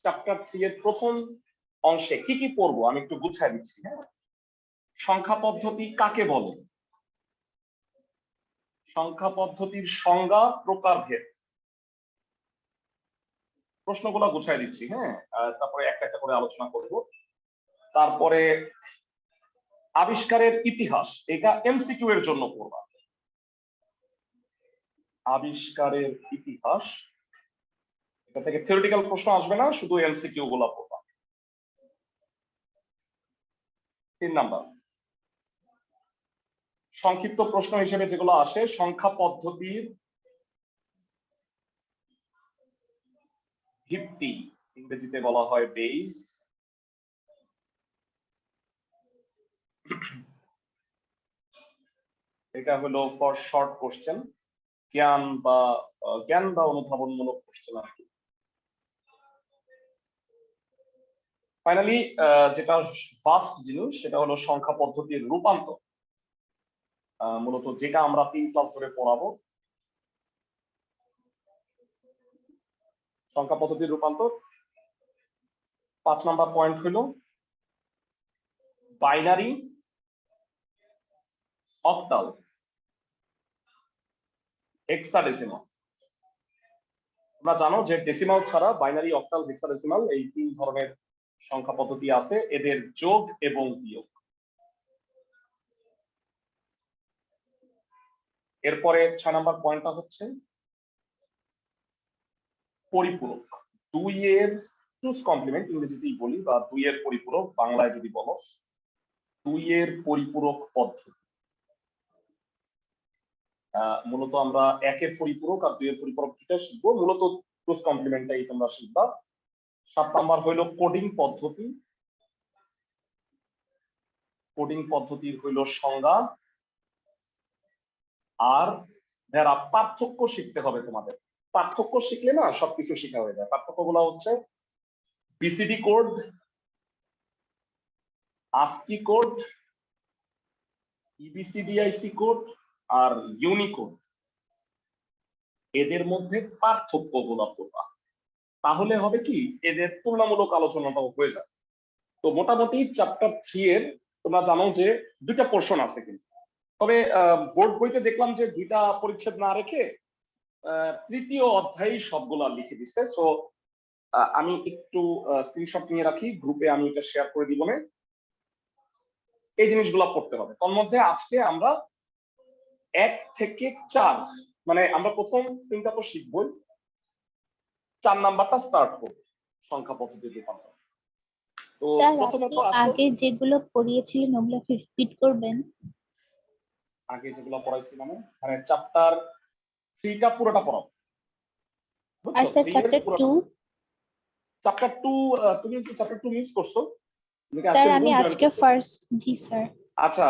Chapter 3 এর প্রথম অংশে কি কি পড়বো আমি একটু গুছাই দিচ্ছি। হ্যাঁ, সংখ্যা পদ্ধতি কাকে বলে, সংখ্যা পদ্ধতির সংজ্ঞা, প্রকারভেদ, প্রশ্নগুলো গুছাই দিচ্ছি। হ্যাঁ, তারপরে একটা একটা করে আলোচনা করব। তারপরে আবিষ্কারের ইতিহাস, এটা এমসিকিউ এর জন্য পড়বা। আবিষ্কারের ইতিহাস, এটা থেকে থিওরিটিক্যাল প্রশ্ন আসবে না, শুধু এমসিকিউ গুলো পড়বা। 3 নাম্বার সংক্ষিপ্ত প্রশ্ন হিসেবে যেগুলো আসে, সংখ্যা পদ্ধতির ভিত্তি, ইংরেজিতে বলা হয় বেস। এটা হলো ফর শর্ট কোশ্চেন, জ্ঞান বা অনুধাবনমূলক কোশ্চেন আর কি। ফাইনালি যেটা ফার্স্ট জিনিস সেটা হলো সংখ্যা পদ্ধতির রূপান্তর, মূলত যেটা আমরা 3 ক্লাস ধরে পড়াবো। সংখ্যা পদ্ধতির রূপান্তর 5 নাম্বার পয়েন্ট হলো বাইনারি, অক্টাল, হেক্সাডেসিমাল। তোমরা জানো যে ডেসিমাল ছাড়া বাইনারি, অক্টাল, হেক্সাডেসিমাল এই 3 ধরনের সংখ্যা পদ্ধতি আছে, এদের যোগ এবং বিয়োগ। এরপরে 6 নাম্বার পয়েন্টটা হচ্ছে পরিপূরক। 2 এর টুস কমপ্লিমেন্ট ইংরেজিতেই বলি, বা 2 এর পরিপূরক বাংলায় যদি বলো, 2 এর পরিপূরক পদ্ধতি। মূলত আমরা 1 এর পরিপূরক আর 2 এর পরিপূরক দুটো শিখবো, মূলত টুস কমপ্লিমেন্টটাই তোমরা শিখবা। 7 নাম্বার হইলো কোডিং পদ্ধতি। কোডিং পদ্ধতির হইলো সংজ্ঞা, আর যারা পার্থক্য শিখতে হবে তোমাদের। পার্থক্য শিখলে না সবকিছু শেখা হয়ে যায়। পার্থক্যগুলো হচ্ছে BCD code, ASCII code, EBCDIC code আর ইউনিকোড। এদের মধ্যে পার্থক্যগুলো করবা, তাহলে হবে কি এদের তুলনামূলক আলোচনাটাও হয়ে যায়। তো মোটামুটি চ্যাপ্টার 3 এর তোমরা জানো যে 2টা পোর্শন আছে, কিন্তু তবে বোর্ড বইতে দেখলাম যে 2টা পরিচ্ছেদ না রেখে 3য় অধ্যায় সবগুলা লিখে দিচ্ছে। সো আমি একটু স্ক্রিনশট নিয়ে রাখি, গ্রুপে আমি এটা শেয়ার করে দিব। না, এই জিনিসগুলো পড়তে হবে। তার মধ্যে আজকে আমরা 1 থেকে 4, মানে আমরা প্রথম 3টা তো শিখবই, 4 নাম্বারটা স্টার্ট করব, সংখ্যা পদ্ধতির রূপান্তর। তো প্রথমত আগে যেগুলো পড়িয়েছিলেন ওগুলো রিপিট করবেন। আগে যেগুলো পড়াইছি মানে চ্যাপ্টার 3টা পুরোটা পড়াও। আর স্যার চ্যাপ্টার 2? চ্যাপ্টার 2 তুমি কি চ্যাপ্টার 2 মিস করছো? স্যার আমি আজকে ফার্স্ট। জি স্যার। আচ্ছা,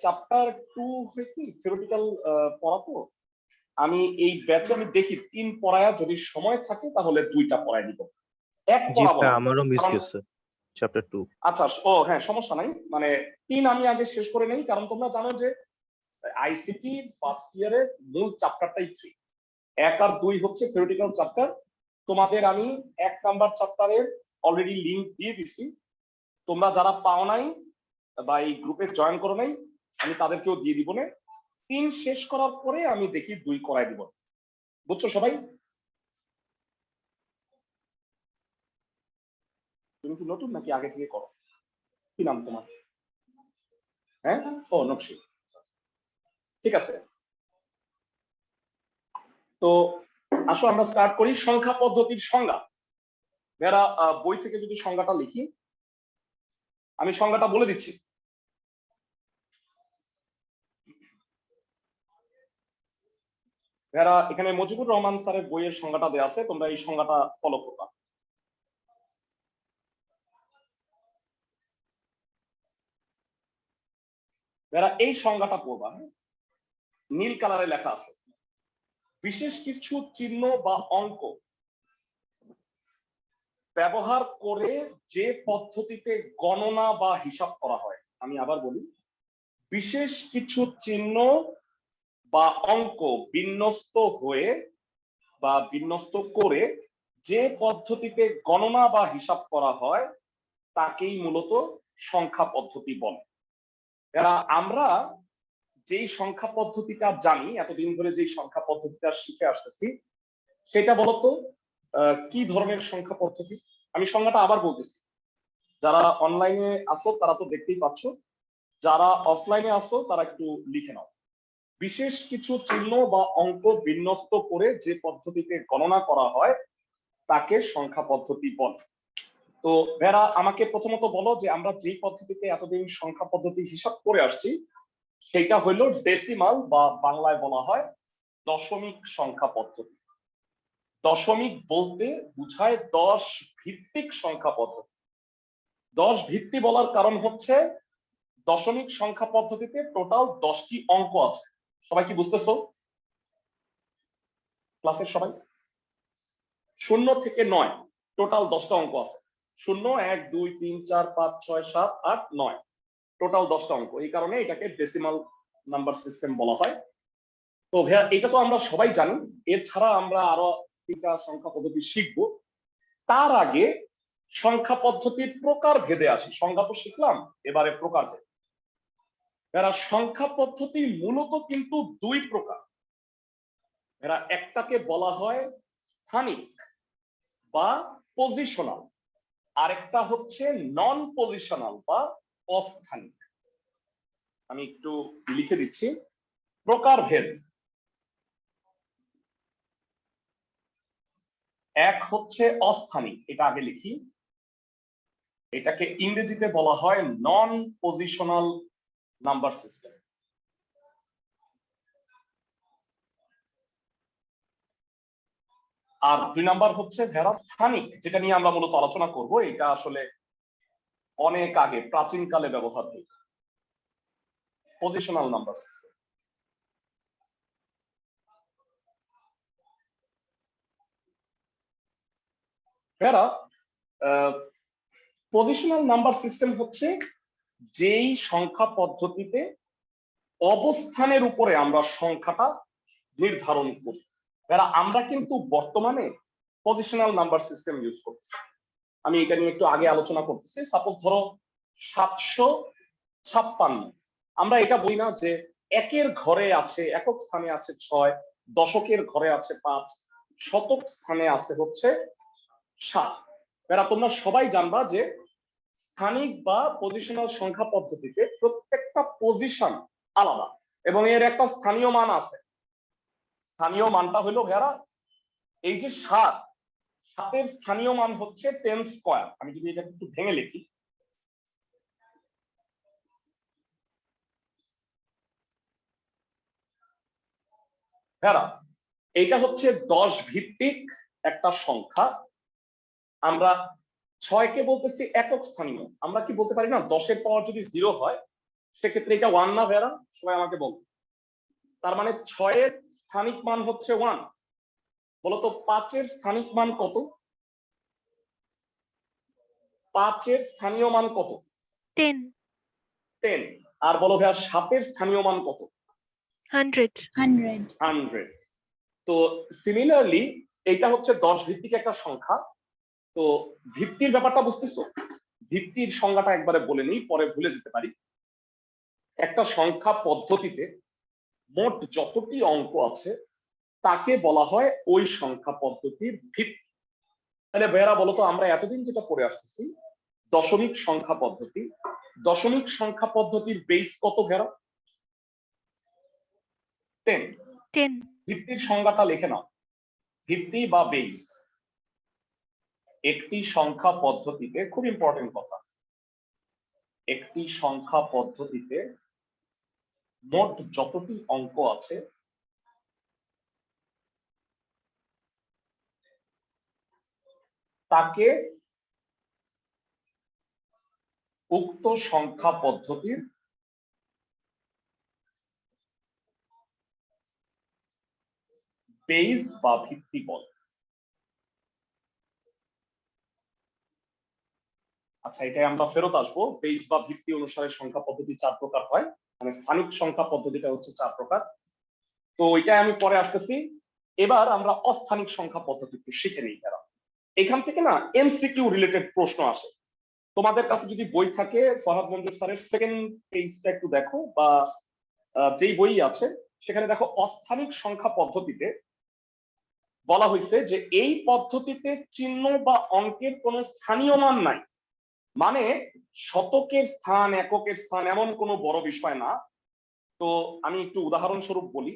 চ্যাপ্টার 2 হয় কি থিওরিটিক্যাল পড়াবো। আমি এই ব্যাচে আমি দেখি 3 পড়ায়া যদি সময় থাকে তাহলে 2টা পড়ায় দিব, 1 পড়াবো না। আমারও মিস গেছে চ্যাপ্টার 2। আচ্ছা, ও হ্যাঁ, সমস্যা নাই, মানে 3 আমি আগে শেষ করে নেই, কারণ তোমরা জানো যে আইসিটি ফার্স্ট ইয়ারের মূল চ্যাপ্টারটাই 3, 1 আর 2 হচ্ছে থিওরিটিক্যাল চ্যাপ্টার। তোমাদের আমি 1 নাম্বার চ্যাপ্টারের অলরেডি লিংক দিয়ে দিছি, তোমরা যারা পাও নাই বা এই গ্রুপে জয়েন করো নাই আমি তাদেরকেও দিয়ে দিব। না, 3 শেষ করার পরে আমি দেখি 2 করাই দিব। বুঝছো সবাই? তুমি কি নতুন নাকি আগে থেকে করো? কি নাম তোমার? হ্যাঁ, ও নকশি, ঠিক আছে। তো আসো আমরা স্টার্ট করি। সংখ্যা পদ্ধতির সংজ্ঞা, যারা বই থেকে যদি সংজ্ঞাটা লিখি, আমি সংজ্ঞাটা বলে দিচ্ছি। যারা এখানে মুজিবুর রহমান স্যারের বইয়ের সংজ্ঞাটা দেওয়া আছে, তোমরা এই সংজ্ঞাটা ফলো করবা। যারা এই সংজ্ঞাটা পড়বা, নীল কালারে লেখা আছে, বিশেষ কিছু চিহ্ন বা অঙ্ক ব্যবহার করে যে পদ্ধতিতে গণনা বা হিসাব করা হয়। আমি আবার বলি, বিশেষ কিছু চিহ্ন বা অঙ্ক বিন্যস্ত হয়ে বা বিন্যস্ত করে যে পদ্ধতিতে গণনা বা হিসাব করা হয় তাকেই মূলত সংখ্যা পদ্ধতি বলে। আমরা যেই সংখ্যা পদ্ধতিটা জানি, এতদিন ধরে যেই সংখ্যা পদ্ধতিটা শিখে আসতেছি, সেটা বলতো কি ধরনের সংখ্যা পদ্ধতি? আমি সংজ্ঞাটা আবার বলতেছি, যারা অনলাইনে আসো তারা তো দেখতেই পাচ্ছ, যারা অফলাইনে আসো তারা একটু লিখে নাও। বিশেষ কিছু চিহ্ন বা অঙ্ক বিন্যস্ত করে যে পদ্ধতিতে গণনা করা হয় তাকে সংখ্যা পদ্ধতি বলে। তো ভেরা, আমাকে প্রথমত বলো যে আমরা যে পদ্ধতিতে এতদিন সংখ্যা পদ্ধতি হিসাব করে আসছি সেটা হলো ডেসিমাল বা বাংলায় বলা হয় দশমিক সংখ্যা পদ্ধতি। দশমিক বলতে বুঝায় 10 ভিত্তিক সংখ্যা পদ্ধতি। 10 ভিত্তি বলার কারণ হচ্ছে দশমিক সংখ্যা পদ্ধতিতে টোটাল 10টি অঙ্ক আছে। সবাই কি বুঝতেছো? ক্লাসের সবাই? 0 থেকে 9 টোটাল 10টা অঙ্ক আছে। 0, 1, 2, 3, 4, 5, 6, 7, 8, 9 টোটাল 10টা অঙ্ক। এই কারণে এটাকে ডেসিমাল নাম্বার সিস্টেম বলা হয়। তো ভাইয়া, এটা তো আমরা সবাই জানি। এছাড়া আমরা আরো 3টা সংখ্যা পদ্ধতি শিখবো। তার আগে সংখ্যা পদ্ধতির প্রকার ভেদে আসি। সংখ্যা তো শিখলাম, এবারে প্রকার ভেদ। এরা সংখ্যা পদ্ধতি মূলত কিন্তু 2 প্রকার। এরা একটাকে বলা হয় স্থানিক বা পজিশনাল, আরেকটা হচ্ছে নন পজিশনাল বা অস্থানিক। আমি একটু লিখে দিচ্ছি প্রকার ভেদ। এক হচ্ছে অস্থানিক, এটা আগে লিখি। এটাকে ইংরেজিতে বলা হয় নন পজিশনাল নাম্বার সিস্টেম। আর 2 নাম্বার হচ্ছে ভেরা স্থানিক, যেটা নিয়ে আমরা মূলত আলোচনা করব। এটা আসলে অনেক আগে প্রাচীন কালে ব্যবহার হতো, পজিশনাল নাম্বার সিস্টেম। ভেরা, পজিশনাল নাম্বার সিস্টেম হচ্ছে যেই সংখ্যা পদ্ধতিতে অবস্থানের উপরে আমরা সংখ্যাটা নির্ধারণ করি। ভেরা, আমরা কিন্তু বর্তমানে পজিশনাল নাম্বার সিস্টেম ইউজ করছি। আমি এটা নিয়ে একটু আগে আলোচনা করতেছি। সাপোজ ধরো 756, আমরা এটা বলি না যে একের ঘরে আছে, একক স্থানে আছে 6, দশকের ঘরে আছে 5, শতক স্থানে আছে হচ্ছে 7। এরা তোমরা সবাই জানবা যে স্থানিক বা পজিশনাল সংখ্যা পদ্ধতিতে প্রত্যেকটা পজিশন আলাদা এবং এর একটা স্থানীয় মান আছে। স্থানীয় মানটা হলো ভেরা এই যে 7, 7-এর স্থানীয় মান হচ্ছে 10 স্কয়ার। আমি যদি এটা একটু ভেঙে লিখি, ভেরা এইটা হচ্ছে 10 ভিত্তিক একটা সংখ্যা। আমরা 6-কে বলতেছি একক স্থানীয়। আমরা কি বলতে পারি না 10-এর পাওয়ার যদি 0 হয় সেক্ষেত্রে এটা 1 না ভেরা? সবাই আমাকে বল। তার মানে 6-এর স্থানিক মান হচ্ছে 1। বলতো 5-এর স্থানিক মান কত? 5-এর স্থানীয় মান কত? 10 10। আর বলো ভাইয়া 7-এর স্থানীয় মান কত? 100 100 তো সিমিলারলি এটা হচ্ছে 10 ভিত্তিক একটা সংখ্যা। তো ভিত্তির ব্যাপারটা বুঝতেছো? ভিত্তির সংজ্ঞাটা একবারে বলে নিই, পরে ভুলে যেতে পারি। একটা সংখ্যা পদ্ধতিতে মোট যতটি অঙ্ক আছে তাকে বলা হয় ওই সংখ্যা পদ্ধতির ভিত্তি। তাহলে ভাইয়ারা বলতো আমরা এতদিন যেটা পড়ে আসতেছি দশমিক সংখ্যা পদ্ধতি, দশমিক সংখ্যা পদ্ধতির বেস কত ভাইয়ারা? 10। ভিত্তির সংজ্ঞাটা লিখে নাও। ভিত্তি বা বেস একটি সংখ্যা পদ্ধতিতে, খুব ইম্পর্টেন্ট কথা, একটি সংখ্যা পদ্ধতিতে মোট যতটি অঙ্ক আছে তাকে উক্ত সংখ্যা পদ্ধতির বেস বা ভিত্তি বলে। আচ্ছা, এটাই আমরা ফেরত আসবো। বেস বা ভিত্তি অনুসারে সংখ্যা পদ্ধতি 4 প্রকার হয়, মানে স্থানিক সংখ্যা পদ্ধতিটা হচ্ছে 4 প্রকার। তো ওইটাই আমি পরে আসতেছি। এবার আমরা অস্থানিক সংখ্যা পদ্ধতি একটু শিখে নিই। এখান থেকে না এমসিকিউ রিলেটেড প্রশ্ন আসে। তোমাদের কাছে যদি বই থাকে ফরহাদ মঞ্জুর স্যারের সেকেন্ড পেজটা একটু দেখো, বা যেই বই আছে সেখানে দেখো অস্থানিক সংখ্যা পদ্ধতিতে বলা হয়েছে যে এই পদ্ধতিতে চিহ্ন বা অঙ্কের কোনো স্থানীয় মান নাই। মানে শতকের স্থান, এককের স্থান এমন কোনো বড় বিষয় না। তো আমি একটু উদাহরণস্বরূপ বলি,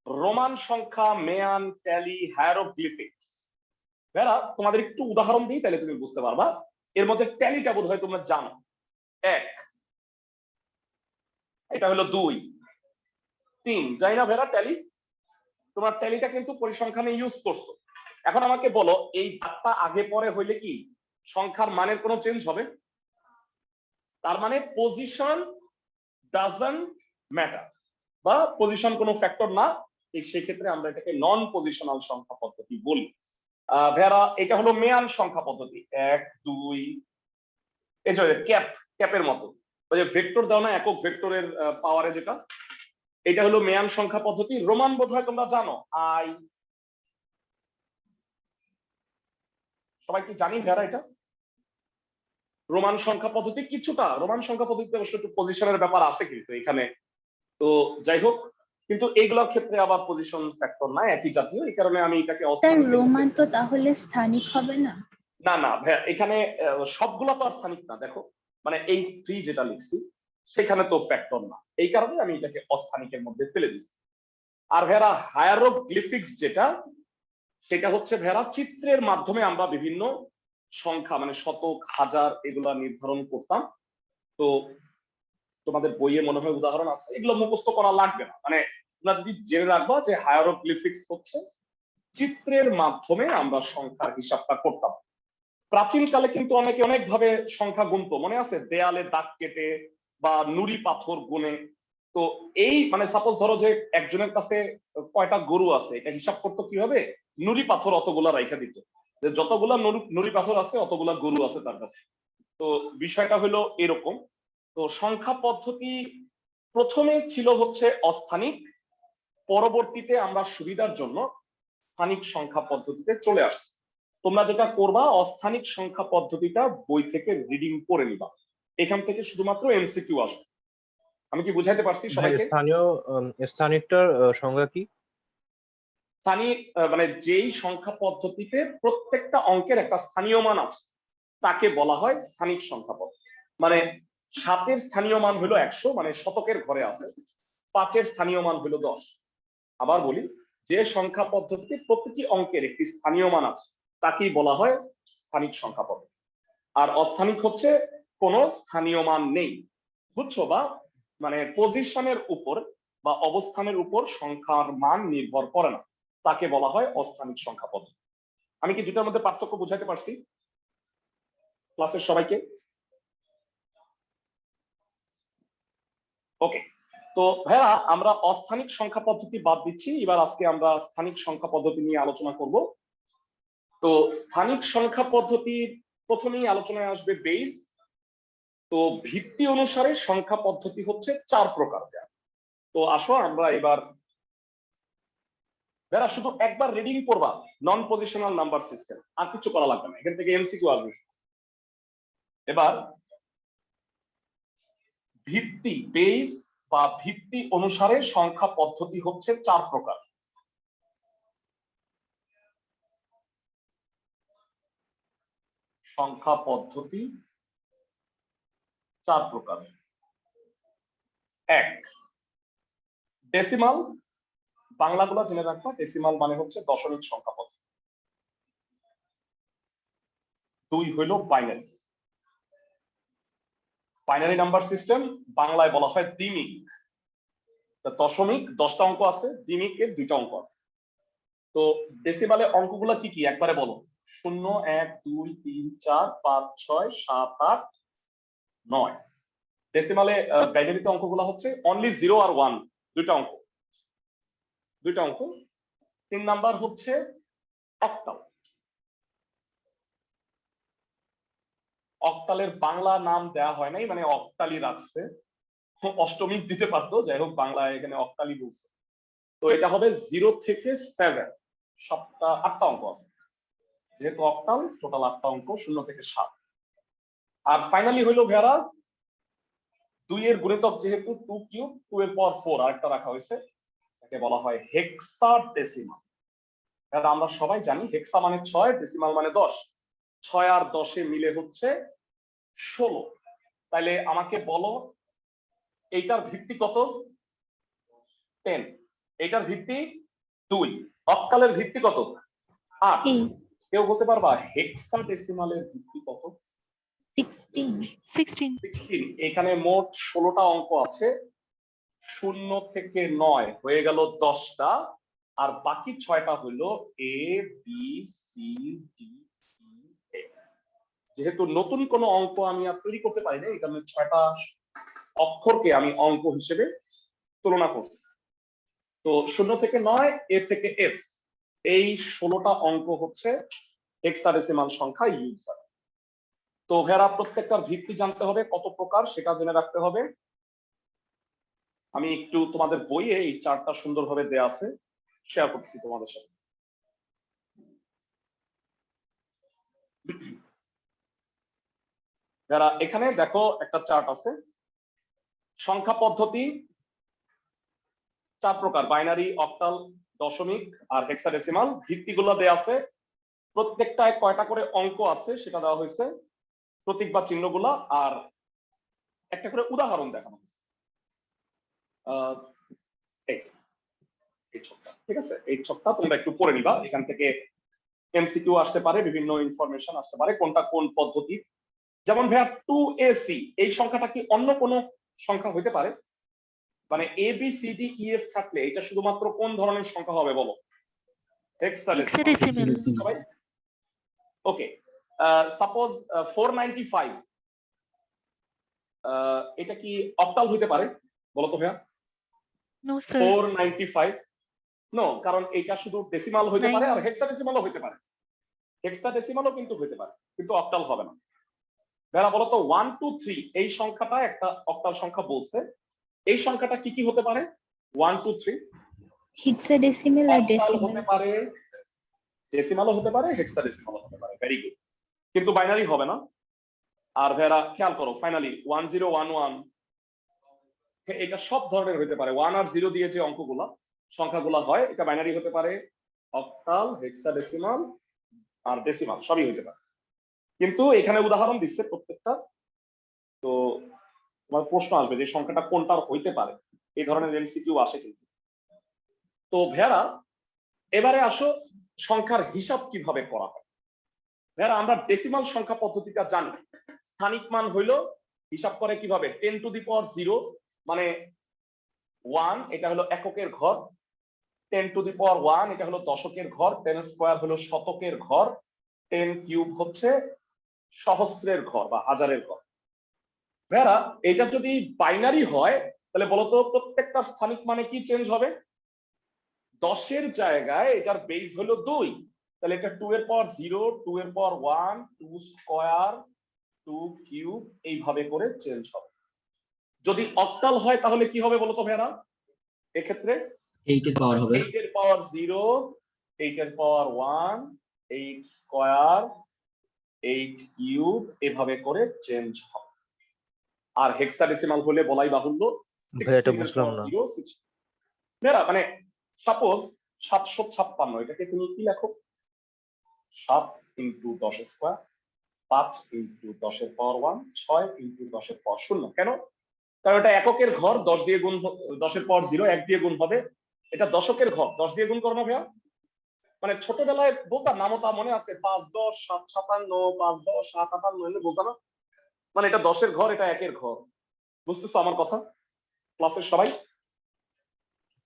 রোমান সংখ্যা, মেয়ান, ট্যালি, হায়ারোগ্লিফিক্স। ভাইরা তোমাদের একটু উদাহরণ দিই, তাহলে তুমি বুঝতে পারবা। এর মধ্যে ট্যালিটা বোধ হয় তোমরা জানো, 1, এটা হলো 2, 3, যাই না ভেরা ট্যালি? তোমার ট্যালিটা কিন্তু পরিসংখ্যানে ইউজ করছো। এখন আমাকে বলো, এই দাগটা আগে পরে হইলে কি সংখ্যার মানের কোনো চেঞ্জ হবে? তার মানে পজিশন ডাজন্ট ম্যাটার, বা পজিশন কোনো ফ্যাক্টর না। সেই ক্ষেত্রে আমরা এটাকে নন পজিশনাল সংখ্যা পদ্ধতি বলি। ভেরা এটা হলো মেয়ান সংখ্যা পদ্ধতি, 1, 2, এই যে ক্যাপের মতো, ওই যে ভেক্টর দাও না, একক ভেক্টরের পাওয়ারে যেটা, এটা হলো মেয়ান সংখ্যা পদ্ধতি। রোমান বোধহয় তোমরা জানো, আই, সবাই কি জানি ভেরা এটা? রোমান সংখ্যা পদ্ধতি কিছুটা, রোমান সংখ্যা পদ্ধতিতে অবশ্য একটু পজিশনের ব্যাপার আছে কিন্তু এখানে। তো যাই হোক, কিন্তু এইগুলোর ক্ষেত্রে আবার পজিশন ফ্যাক্টর না, একই জাতীয়, এই কারণে আমি এটাকে স্যার রোমান তো তাহলে স্থানিক হবে না? না না ভাইয়া, এখানে সবগুলো তো স্থানিক না। দেখো মানে এই 3 যেটা লিখছি সেখানে তো ফ্যাক্টর না, এই কারণে আমি এটাকে অস্থানিকের মধ্যে ফেলে দিচ্ছি। আর ভেরা হায়ারোগ্লিফিক্স যেটা, সেটা হচ্ছে ভেরা চিত্রের মাধ্যমে আমরা বিভিন্ন সংখ্যা মানে শতক, হাজার এগুলা নির্ধারণ করতাম। তো তোমাদের বইয়ে মনে হয় উদাহরণ আছে, এগুলো মুখস্থ করা লাগবে না। মানে তোমরা যদি জেনে রাখবা যে হায়ারোগ্লিফিক্স হচ্ছে চিত্রের মাধ্যমে আমরা সংখ্যার হিসাবটা করতাম। প্রাচীনকালে কিন্তু অনেকে অনেক ভাবে সংখ্যা গুনতো, মনে আছে? দেয়ালে দাগ কেটে বা নুড়ি পাথর গুনে। তো এই মানে সাপোজ ধরো যে একজনের কাছে কয়টা গরু আছে, এটা হিসাব করতো কিভাবে? নুড়ি পাথর অতগুলা রাইখা দিত, যে যতগুলা নুড়ি পাথর আছে অতগুলা গরু আছে তার কাছে। তো বিষয়টা হলো এরকম। তো সংখ্যা পদ্ধতি প্রথমে ছিল হচ্ছে অস্থানিক, পরবর্তীতে আমরা সুবিধার জন্য স্থানিক সংখ্যা পদ্ধতিতে চলে আসছি। তোমরা যেটা করবা, অস্থানিক সংখ্যা পদ্ধতিটা বই থেকে রিডিং করে নিবা, এখান থেকে শুধুমাত্র এমসিকিউ আসবে। আমি কি বুঝাইতে পারছি সবাইকে? স্থানিকটার সংজ্ঞা কি? স্থানিক মানে যেই সংখ্যা পদ্ধতিতে প্রত্যেকটা অঙ্কের একটা স্থানীয় মান আছে তাকে বলা হয় স্থানিক সংখ্যা পদ্ধতি। মানে 7-এর স্থানীয় মান হলো 100, মানে শতকের ঘরে আছে। 5-এর স্থানীয় মান হলো 10। আবার বলি, যে সংখ্যা পদ্ধতিতে প্রতিটি অঙ্কের একটি স্থানীয় মান আছে তাকেই বলা হয় স্থানিক সংখ্যা পদ্ধতি। আর অস্থানিক হচ্ছে কোনো স্থানীয় মান নেই, বুঝছো? বা মানে পজিশনের উপর বা অবস্থানের উপর সংখ্যার মান নির্ভর করে না, তাকে বলা হয় অস্থানিক সংখ্যা পদ্ধতি। আমি কি দুটার মধ্যে পার্থক্য বুঝাইতে পারছি ক্লাসের সবাইকে? ওকে। তো ভাইয়া আমরা অস্থানিক সংখ্যা পদ্ধতি বাদ দিচ্ছি, এবার আজকে আমরা স্থানিক সংখ্যা পদ্ধতি নিয়ে আলোচনা করব। তো স্থানিক সংখ্যা পদ্ধতির প্রথমেই আলোচনায় আসবে বেস। তো ভিত্তি অনুসারে সংখ্যা পদ্ধতি হচ্ছে 4 প্রকার। তো আসো আমরা এবার যারা শুধু একবার রিডিং করবা, নন পজিশনাল নাম্বার সিস্টেম, আর কিছু করা লাগবে না, এখান থেকে এমসিকিউ আসবে। এবার ভিত্তি, বেস বা ভিত্তি অনুসারে সংখ্যা পদ্ধতি হচ্ছে 4 প্রকার। সংখ্যা পদ্ধতি 4 প্রকার। 1, ডেসিমাল, বাংলাগুলো জেনে রাখবা, ডেসিমাল মানে হচ্ছে দশমিক সংখ্যা পদ্ধতি। 2 হইল বাইনারি, বাইনারি নাম্বার সিস্টেম, বাংলায় বলা হয় দ্বিমিক। দশমিক 10টা অঙ্ক আছে, দ্বিমিকের 2টা অঙ্ক আছে। তো ডেসিমালে অঙ্কগুলো কি কি একবারে বলো? 0, 1, 2, 3, 4, 5, 6, 7, 8, 9। ডেসিমালে বাইনারিতে অঙ্কগুলো হচ্ছে অনলি 0 আর 1, 2টা অঙ্ক, 2টা অঙ্ক। 3 নাম্বার হচ্ছে অক্টাল। অক্টালের বাংলা নাম দেওয়া হয় নাই, মানে অক্টালি রাখছে, অষ্টমিক দিতে পারতো, যাই হোক বাংলায় এখানে অক্টালি বলছে। তো এটা হবে 0 থেকে 7, 8টা অঙ্ক আছে। যেহেতু অক্টাল টোটাল 8টা অঙ্ক 0 থেকে 7। আর ফাইনালি হইলো ভেড়া 2 এর গুণিতক যেহেতু 2 কিউব 2 এর পাওয়ার 4 আরেকটা রাখা হয়েছে, তাকে বলা হয় হেক্সাডেসিমাল। ভেড়া আমরা সবাই জানি হেক্সা মানে 6, ডেসিমাল মানে 10। 6 আর 10 মিলে হচ্ছে 16। তাইলে আমাকে বলো এইটার ভিত্তি কত? 10। এইটার ভিত্তি 2। অক্টালের ভিত্তি কত? 8। 8, কেউ বলতে পারবা হেক্সাডেসিমালের ভিত্তি কত? 16, 16, 16। এখানে মোট 16টা অঙ্ক আছে, 0 থেকে 9 হয়ে গেল 10টা, আর বাকি 6টা হলো A B C D E F. যেহেতু নতুন কোনো অঙ্ক আমি আর তৈরি করতে পারি না, এই কারণে 6টা অক্ষরকে আমি অঙ্ক হিসেবে তুলনা করছি। তো 0 থেকে 9 এ থেকে এফ, এই 16টা অঙ্ক হচ্ছে হেক্সাডেসিমাল সংখ্যা ইউজ হয়। তো ভেড়া প্রত্যেকটার ভিত্তি জানতে হবে কত প্রকার সেটা জেনে রাখতে হবে। আমি একটু তোমাদের বইয়ে এই চার্টটা সুন্দরভাবে দেয়া আছে, শেয়ার করছি তোমাদের সাথে। যারা এখানে দেখো একটা চার্ট আছে, সংখ্যা পদ্ধতি 4 প্রকার, বাইনারি, অক্টাল, দশমিক আর হেক্সাডেসিমাল। ভিত্তিগুলো দেয়া আছে, প্রত্যেকটায় কয়টা করে অঙ্ক আছে সেটা দেওয়া হয়েছে, প্রতীক বা চিহ্নগুলা, আর একটা করে উদাহরণ দেখানো হয়েছে। এই ছকটা, ঠিক আছে, এই ছকটা তোমরা একটু পড়ে নিবা, এখান থেকে এমসিকিউ আসতে পারে, বিভিন্ন ইনফরমেশন আসতে পারে কোনটা কোন পদ্ধতি। যেমন ভাইয়া 2ac, এই সংখ্যাটা কি অন্য কোন সংখ্যা হইতে পারে? মানে A B C D E F থাকলে এটা শুধুমাত্র কোন ধরনের সংখ্যা হবে বলো? hexadecimal, ওকে, সাপোজ 495, এটা কি অক্টাল হইতে পারে বলো তো ভাইয়া? no sir, 495 নো, কারণ এটা শুধু ডেসিমাল হইতে পারে আর 9, হেক্সাডেসিমালও হইতে পারে, হেক্সাডেসিমালও কিন্তু হইতে পারে, কিন্তু অক্টাল হবে না। ভাইয়া বলো তো 1 2 3 এই সংখ্যাটা একটা অক্টাল সংখ্যা বলছে, এই সংখ্যাটা কি কি হতে পারে? 1 2 3 hexadecimal আর অক্টাল decimal। হতে পারে, ডেসিমালও হতে পারে, হেক্সাডেসিমালও হতে পারে। ভেরি গুড, কিন্তু বাইনারি হবে না। আর ভেরা খেয়াল করো, ফাইনালি 1011, এটা সব ধরনের হতে পারে। 1 আর 0 দিয়ে যে অঙ্কগুলা সংখ্যাগুলা হয়, এটা বাইনারি হতে পারে, অক্টাল, হেক্সাডেসিমাল আর ডেসিমাল সবই হতে পারে। কিন্তু এখানে উদাহরণ দিচ্ছে প্রত্যেকটা, তো তোমার প্রশ্ন আসবে যে সংখ্যাটা কোনটার হইতে পারে, এই ধরনের এমসিকিউ আসে কিন্তু। তো ভেরা এবারে আসো সংখ্যার হিসাব কিভাবে করা হয়। ভেরা আমরা ডেসিমাল সংখ্যা পদ্ধতিটা জানি, স্থানিক মান হইলো হিসাব করে কিভাবে, 10 টু দি পাওয়ার 0 মানে 1, এটা হলো এককের ঘর, 10 টু দি পাওয়ার 1 এটা হলো দশকের ঘর, 10 স্কয়ার হলো শতকের ঘর, 10 কিউব হচ্ছে সহস্রের ঘর বা হাজারের ঘর। ভেরা এটা যদি বাইনারি হয় তাহলে বলতো প্রত্যেকটা স্থানিক মানে কি চেঞ্জ হবে? 10 জায়গায় এটার বেস হলো 2, তাহলে এটা 2 এর পাওয়ার 0, 2 এর পাওয়ার 1, 2 স্কয়ার, 2 কিউব, এইভাবে করে চেঞ্জ হবে। যদি অক্টাল হয় তাহলে কি হবে বলতো ভাইরা? এক্ষেত্রে 8 এর পাওয়ার হবে 8 এর পাওয়ার 0, 8 এর পাওয়ার 1, 8 স্কয়ার, 8 কিউব, এভাবে করে চেঞ্জ হবে। আর হেক্সাডেসিমাল হলে বলাই বাহুল্য, ভাই এটা বুঝলাম না। ভাইরা মানে সাপোজ 756, এটাকে তুমি কি লেখো? 7 ইন্টু 10 স্কয়ার, 5 ইন্টু 10 এর পাওয়ার 1, 6 ইন্টু 10 এর পাওয়ার 0। কেন? কারণ এটা এককের ঘর, 10 দিয়ে গুণ, 10 এর পাওয়ার 0 1 দিয়ে গুণ হবে, এটা দশকের ঘর, 10 দিয়ে গুণ করো না ভাইয়া? মানে ছোটবেলায় বলতাম না, মতো মনে আছে 5 10 7 57, 5 10 7 58 বলতাম না, মানে এটা 10 এর ঘর, এটা একের ঘর। বুঝতেছো আমার কথা ক্লাসের সবাই?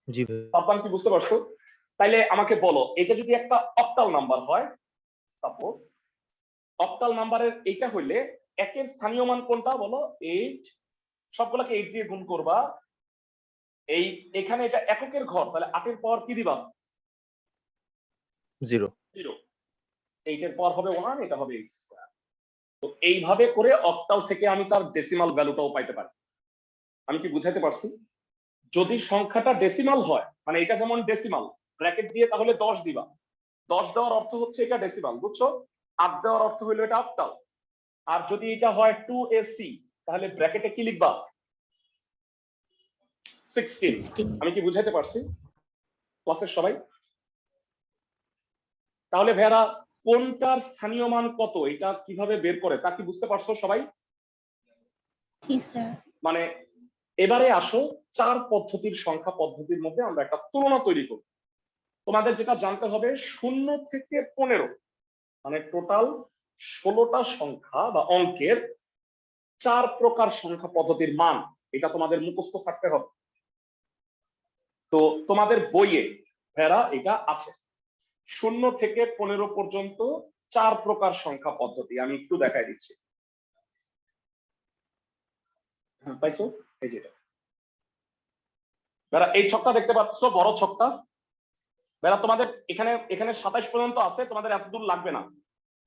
জি ভাই। সাবধান, কি বুঝতে পারছো? তাইলে আমাকে বলো, এটা যদি একটা অক্টাল নাম্বার হয়, সাপোজ অক্টাল নাম্বারের এইটা হইলে একের স্থানীয় মান কোনটা বলো? 8, সবগুলোকে 8 দিয়ে গুণ করবা, এই এখানে এটা এককের ঘর, তাহলে 8 এর পাওয়ার কি দিবা? 0। 0। 8 এর পাওয়ার হবে 1, এটা হবে 8 স্কয়ার। তো এইভাবে করে অক্টাল থেকে আমি তার ডেসিমাল ভ্যালুটাও পাইতে পারি। আমি কি বুঝাইতে পারছি? যদি সংখ্যাটা ডেসিমাল হয়, মানে এটা যেমন ডেসিমাল ব্র্যাকেট দিয়ে তাহলে 10 দিবা, 10 দেওয়ার অর্থ হচ্ছে এটা ডেসিমাল, বুঝছো? 8 দেওয়ার অর্থ হলো এটা অক্টাল। আর যদি এটা হয় 2ac তাহলে ব্র্যাকেটে কি লিখবা? 16। 16 আমি কি বুঝাইতে পারছি ক্লাসের সবাই? তাহলে ভাইয়ারা কোনটার স্থানীয় মান কত এটা কিভাবে বের করে তা কি বুঝতে পারছো সবাই? জি স্যার। মানে এবারে আসো 4 পদ্ধতির সংখ্যা পদ্ধতির মধ্যে আমরা একটা তুলনা তৈরি করব। তোমাদের যেটা জানতে হবে 0 থেকে 15 মানে টোটাল 16টা সংখ্যা বা অঙ্কের 4 প্রকার সংখ্যা পদ্ধতির মান, এটা তোমাদের মুখস্থ থাকতে হবে। তো তোমাদের বইয়ে ভেড়া এটা আছে 0 থেকে 15 পর্যন্ত 4 প্রকার সংখ্যা পদ্ধতি। আমি একটু দেখাই দিচ্ছি। পাইছো? এই যেটা ভেড়া, এই ছকটা দেখতে পাচ্ছ, বড় ছকটা ভেড়া। তোমাদের এখানে 27 পর্যন্ত আছে, তোমাদের এত দূর লাগবে না,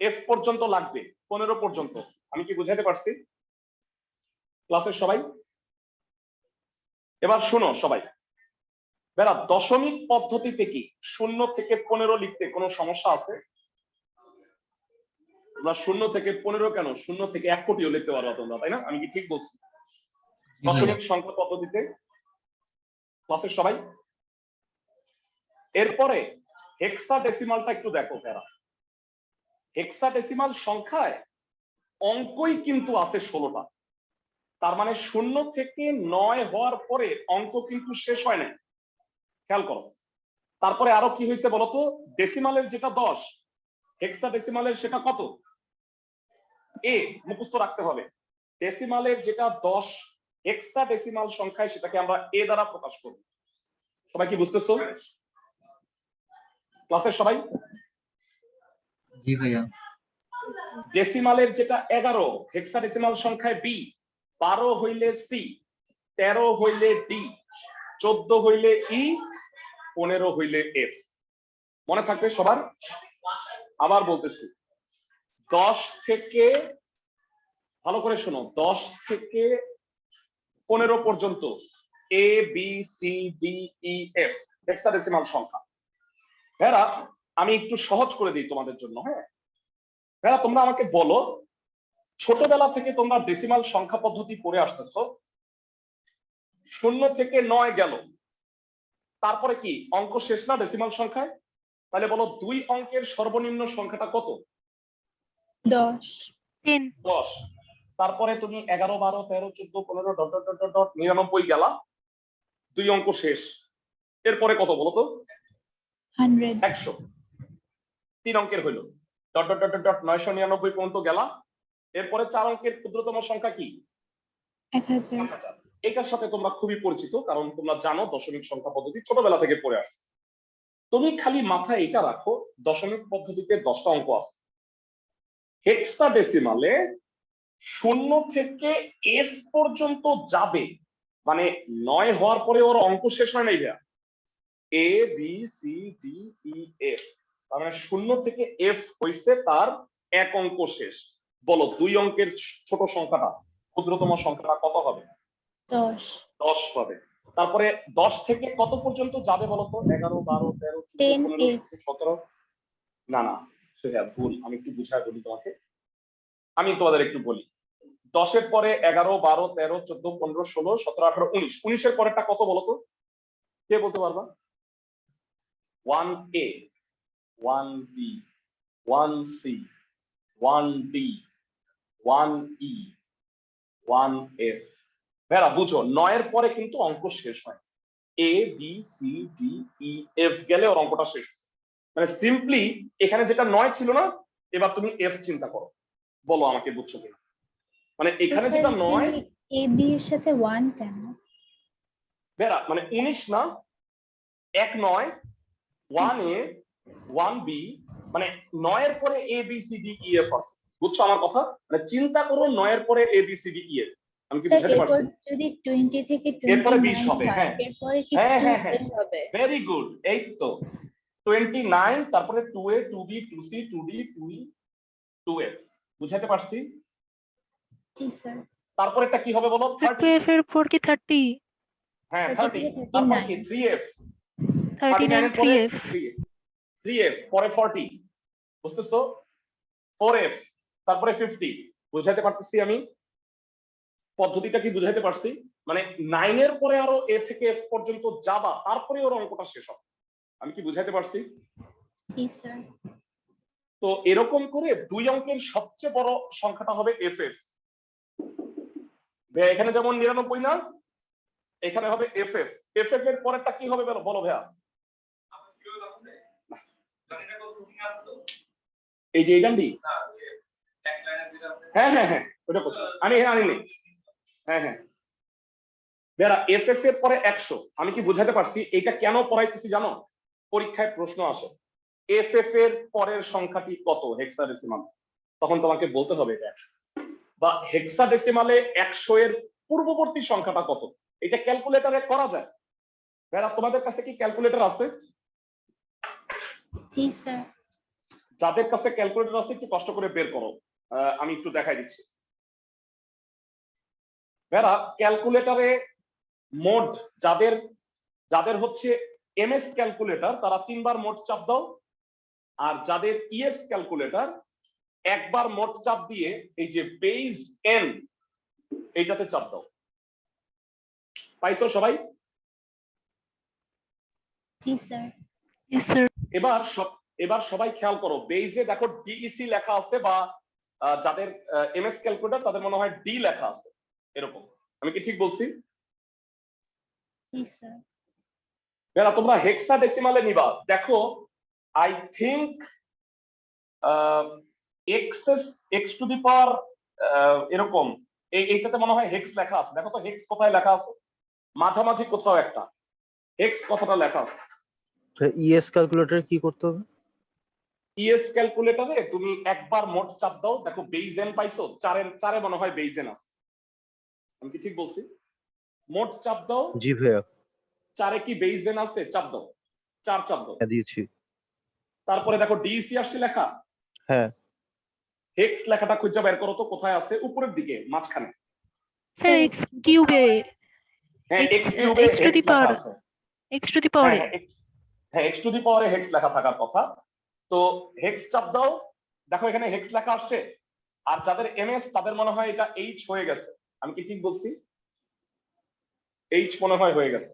এফ পর্যন্ত লাগবে, 15 পর্যন্ত। আমি কি বুঝাইতে পারছি ক্লাসের সবাই? এবার শোনো সবাই, বেড়া দশমিক পদ্ধতিতে কি 0 থেকে 15 লিখতে কোনো সমস্যা আছে? তোমরা 0 থেকে 15 কেন 0 থেকে 1 কোটিও লিখতে পারবা তোমরা, তাই না? আমি কি ঠিক বলছি? দশমিক সংখ্যা পদ্ধতিতে ক্লাসের সবাই। এরপরে হেক্সাডেসিমালটা একটু দেখো ভেড়া। হেক্সাডেসিমাল সংখ্যায় অঙ্কই কিন্তু আছে 16টা। তার মানে 0 থেকে 9 হওয়ার পরে অঙ্ক কিন্তু শেষ হয় না, খেয়াল করো। তারপরে আরো কি হয়েছে বলতো? ডেসিমালের যেটা 10, হেক্সাডেসিমালের সেটা কত? এ মুখস্থ রাখতে হবে। ডেসিমালের যেটা 10 হেক্সাডেসিমাল সংখ্যায় সেটাকে আমরা এ দ্বারা প্রকাশ করব। সবাই কি বুঝতেছো ক্লাসের সবাই? জি ভাইয়া। ডেসিমালের যেটা 11 হেক্সাডেসিমাল সংখ্যায় বি, 12 হইলে সি, 13 হইলে ডি, 14 হইলে ই, 15 হইলে এফ। মনে থাকবে সবার? আবার বলতেছি, 10 থেকে, ভালো করে শোনো, 10 থেকে 15 পর্যন্ত A B C D E F hexadecimal সংখ্যা। ভেড়া আমি একটু সহজ করে দিই তোমাদের জন্য। হ্যাঁ ভেড়া, তোমরা আমাকে বলো, ছোটবেলা থেকে তোমরা ডেসিমাল সংখ্যা পদ্ধতি পড়ে আসতেছো, 0 থেকে 9 গেল, তারপরে কি অঙ্ক শেষ না ডেসিমাল সংখ্যায়? তাহলে বলো 2 অঙ্কের সর্বনিম্ন সংখ্যাটা কত? 10 10 10। তারপরে তুমি 11 12 13 14 15 ডট ডট ডট ডট 99 গেলা, 2 অঙ্ক শেষ। এরপরে কত বলো তো? 100 100। 3 অঙ্কের হইলো ডট ডট ডট ডট 999 পর্যন্ত গেলা। এরপরে 4 অঙ্কের ক্ষুদ্রতম সংখ্যা কি? 1000 1000। এটার সাথে তোমরা খুবই পরিচিত, কারণ তোমরা জানো দশমিক সংখ্যা পদ্ধতি ছোটবেলা থেকে পড়ে আসছো। তুমি খালি মাথায় এটা রাখো, দশমিক পদ্ধতিতে 10টা অঙ্ক আছে। হেক্সাডেসিমালে 0 থেকে এফ পর্যন্ত যাবে, মানে 9 হওয়ার পরে ওর অঙ্ক শেষ হয় নাই ভাইয়া। A B C D E F, তার মানে 0 থেকে এফ হইছে তার 1 অঙ্ক শেষ। বলো 2 অঙ্কের ছোট সংখ্যাটা, ক্ষুদ্রতম সংখ্যাটা কত হবে? 10 10 হবে। তারপরে 10 থেকে কত পর্যন্ত যাবে বলতো? 11 12 13 14 15 16 17। না না সেটা ভুল, আমি একটু বুঝাই বলি তোমাকে। আমি তোমাদের একটু বলি, 10 এর পরে 11 12 13 14 15 16 17 18 19, 19 এর পরেরটা কত বলতো? কে বলতে পারবা? 1a 1b 1c 1d 1e 1f। ভেড়া বুঝো, 9 এর পরে কিন্তু অঙ্ক শেষ হয়। A B C D E F গেলে ওর অঙ্কটা শেষ। মানে সিম্পলি এখানে যেটা 9 ছিল না, এবার তুমি এফ চিন্তা করো, বলো আমাকে বুঝছো কিনা। মানে এখানে যেটা 9, এ বি এর সাথে 1 কেন? বেড়া মানে 19 না, 1 9 1 এ 1 বি, মানে 9 এর পরে A B C D E F আছে, বুঝছো আমার কথা? মানে চিন্তা করো 9 এর পরে A B C D E F. আমি কি স্যার বুঝাতে এরপর পারছি? যদি 20 থেকে এরপরে 29 20 হবে। হয়, হ্যাঁ এরপরে কি হ্যাঁ 2 হ্যাঁ হ্যাঁ, হবে? Very good. এই তো 29, তারপরে 2a 2b 2c 2d 2e 2f। বুঝাতে পারছি? জি স্যার। তারপরে এটা কি হবে বলো? 30। 2f এর পর কি 30? হ্যাঁ 30 30। থেকে তারপরে কি 39 3f, 39 39 এর পরে 3f 3f। 3f পরে 40 বুঝতেছো 4f তারপরে 50 বুঝাইতে পারতেছি আমি পদ্ধতিটা কি বুঝাইতে পারছি মানে 9 এর পরে আরো a থেকে f পর্যন্ত যাবা তারপরে ওর অঙ্কটা শেষ হবে আমি কি বুঝাইতে পারছি জি স্যার। তো এরকম করে দুই অঙ্কের সবচেয়ে বড় সংখ্যাটা হবে ff ভাইয়া এখানে যেমন 99 না এখানে হবে ff ff এর পরেরটা কি হবে বলো ভাইয়া এই যে এইখানটি হ্যাঁ হ্যাঁ হ্যাঁ ওটা করছি আমি এখানে আনিনি হ্যাঁ হ্যাঁ বেরা এফএফ এর পরে 100 আমি কি বুঝাতে পারছি এটা কেন পড়াইতেছি জানো পরীক্ষায় প্রশ্ন আসে এফএফ এর পরের সংখ্যাটি কত হেক্সাডেসিমাল তখন তোমাকে বলতে হবে এটা 100 বা হেক্সাডেসিমালে 100 এর পূর্ববর্তী সংখ্যাটা কত এটা ক্যালকুলেটরে করা যায় বেরা তোমাদের কাছে কি ক্যালকুলেটর আছে জি স্যার। যাদের কাছে ক্যালকুলেটর আছে একটু কষ্ট করে বের করো আমি একটু দেখাই দিচ্ছি বেরা ক্যালকুলেটরে মোড যাদের যাদের হচ্ছে এমএস ক্যালকুলেটর তারা 3 বার মোড চাপ দাও আর যাদের ইএস ক্যালকুলেটর একবার মোড চাপ দিয়ে এই যে বেজ এন এইটাতে চাপ দাও পাইছো সবাই জি স্যার। Yes, sir. এবার সবাই খেয়াল করো বেজে দেখো ডিইসি লেখা আছে বা যাদের এমএস ক্যালকুলেটর তাদের মনে হয় ডি লেখা আছে এরকম আমি কি ঠিক বলছি জি স্যার। বেরা তোমরা হেক্সাডেসিমালে নিবা দেখো I think X to the power এরকম এইটাতে মনে হয় হেক্স লেখা আছে দেখো তো হেক্স কোথায় লেখা আছে মাঝামাঝি কোথাও একটা হেক্স কথাটা লেখা আছে ইএস ক্যালকুলেটর কি করতে হবে ইএস ক্যালকুলেটরে তুমি একবার মোট চাপ দাও দেখো বেজ এন পাইছো চারে মনে হয় বেজ এন আছে আমি কি ঠিক বলছি মোট চাপ দাও জি ভাইয়া চারে কি বেজ এন আছে চাপ দাও চাপ দাও দিয়েছি তারপরে দেখো ডিসি আসছে লেখা হ্যাঁ হেক্স লেখাটা খুঁজে বের করো তো কোথায় আছে উপরের দিকে মাঝখানে Sir, x cube হ্যাঁ X, এক্স কিউবে X to the power. আছে x to the power হ্যাঁ এক্স টু দি পাওয়ারে হেক্স লেখা থাকার কথা তো হেক্স চাপ দাও দেখো এখানে হেক্স লেখা আসছে আর যাদের এমএস তাদের মনে হয় এটা এইচ হয়ে গেছে আমি কি ঠিক বলছি এইচ মনে হয় হয়ে গেছে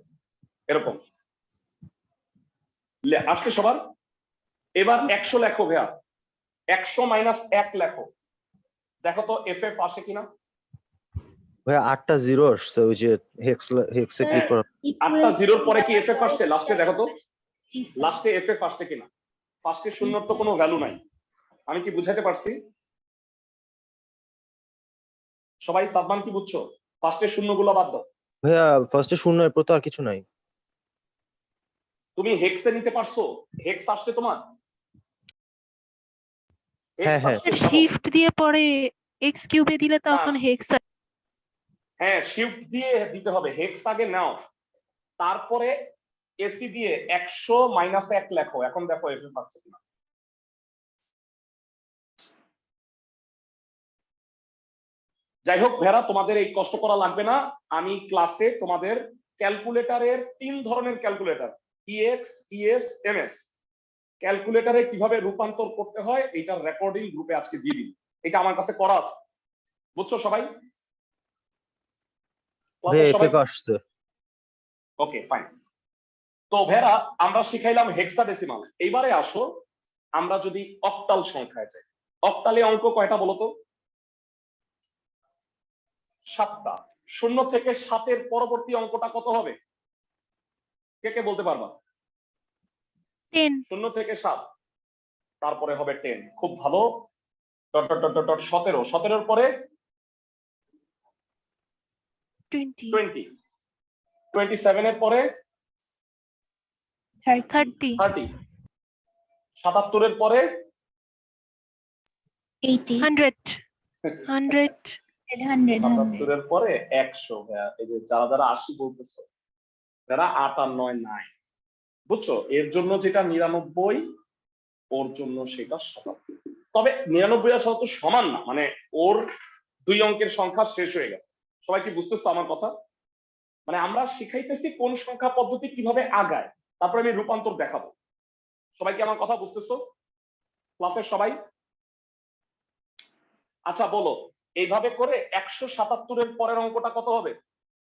এরকম আসছে সবার এবার 100 লেখো ভাইয়া 100 মাইনাস 1 লেখো দেখো তো এফএফ আসে কিনা ভাইয়া 8টা জিরো আসছে ওই যে হেক্সে ক্লিক করা 8টা জিরোর পরে কি এফএফ আসছে লাস্টে দেখো তো জি স্যার। লাস্টে এফএফ আসছে কিনা ফার্স্টে শূন্যর তো কোনো ভ্যালু নাই আমি কি বুঝাতে পারছি সবাই সাদমান কি বুঝছো ফার্স্টে শূন্যগুলো বাদ দাও ভাইয়া ফার্স্টে শূন্য এরপর তো আর কিছু নাই তুমি হেক্সে নিতে পারছো হেক্স আসছে তোমার হ্যাঁ, হ্যাঁ। shift দিয়ে পরে x cube দিলে তখন না। hex হ্যাঁ শিফট দিয়ে দিতে হবে হেক্স আগে নাও তারপরে এসি দিয়ে 100 মাইনাস 1 লেখো এখন দেখো এফএফ আসছে কিনা যাই হোক ভেড়া তোমাদের এই কষ্ট করা লাগবে না আমি ক্লাসে তোমাদের ক্যালকুলেটরের 3 ধরনের ক্যালকুলেটর ইএক্স ইএস এমএস ক্যালকুলেটরে কিভাবে রূপান্তর করতে হয় এইটার রেকর্ডিং গ্রুপে আজকে দিয়ে দিই এটা আমার কাছে করা আছে বুঝছো সবাই ভাইয়া এফএফ আসছে ওকে ফাইন তো ভেড়া আমরা শিখাইলাম হেক্সাডেসিমাল এইবারে আসো আমরা যদি অক্টাল সংখ্যায় যাই অক্টালে অঙ্ক কয়টা বলো তো 7টা 0 থেকে 7 এর পরবর্তী অঙ্কটা কত হবে কে কে বলতে পারবা 10 0 থেকে 7 তারপরে হবে 10 খুব ভালো ডট ডট ডট ডট 17 17 এর পরে 20 20 27 এর পরে 30 30 77 এর পরে 80 100 100 77 এর পরে 100 ভাইয়া এই যে যারা যারা 80 বলতেছে যারা 8 আর 9 নাই বুঝছো এর জন্য যেটা 99 ওর জন্য সেটা 77 তবে 99 আর 77 সমান না মানে ওর দুই অঙ্কের সংখ্যা শেষ হয়ে গেছে সবাই কি বুঝতেছো আমার কথা মানে আমরা শিখাইতেছি কোন সংখ্যা পদ্ধতি কিভাবে আগায় তারপর আমি রূপান্তর দেখাবো সবাই কি আমার কথা বুঝতেছো? ক্লাসের সবাই? আচ্ছা বলো, এইভাবে করে 177-এর পরের অঙ্কটা কত হবে?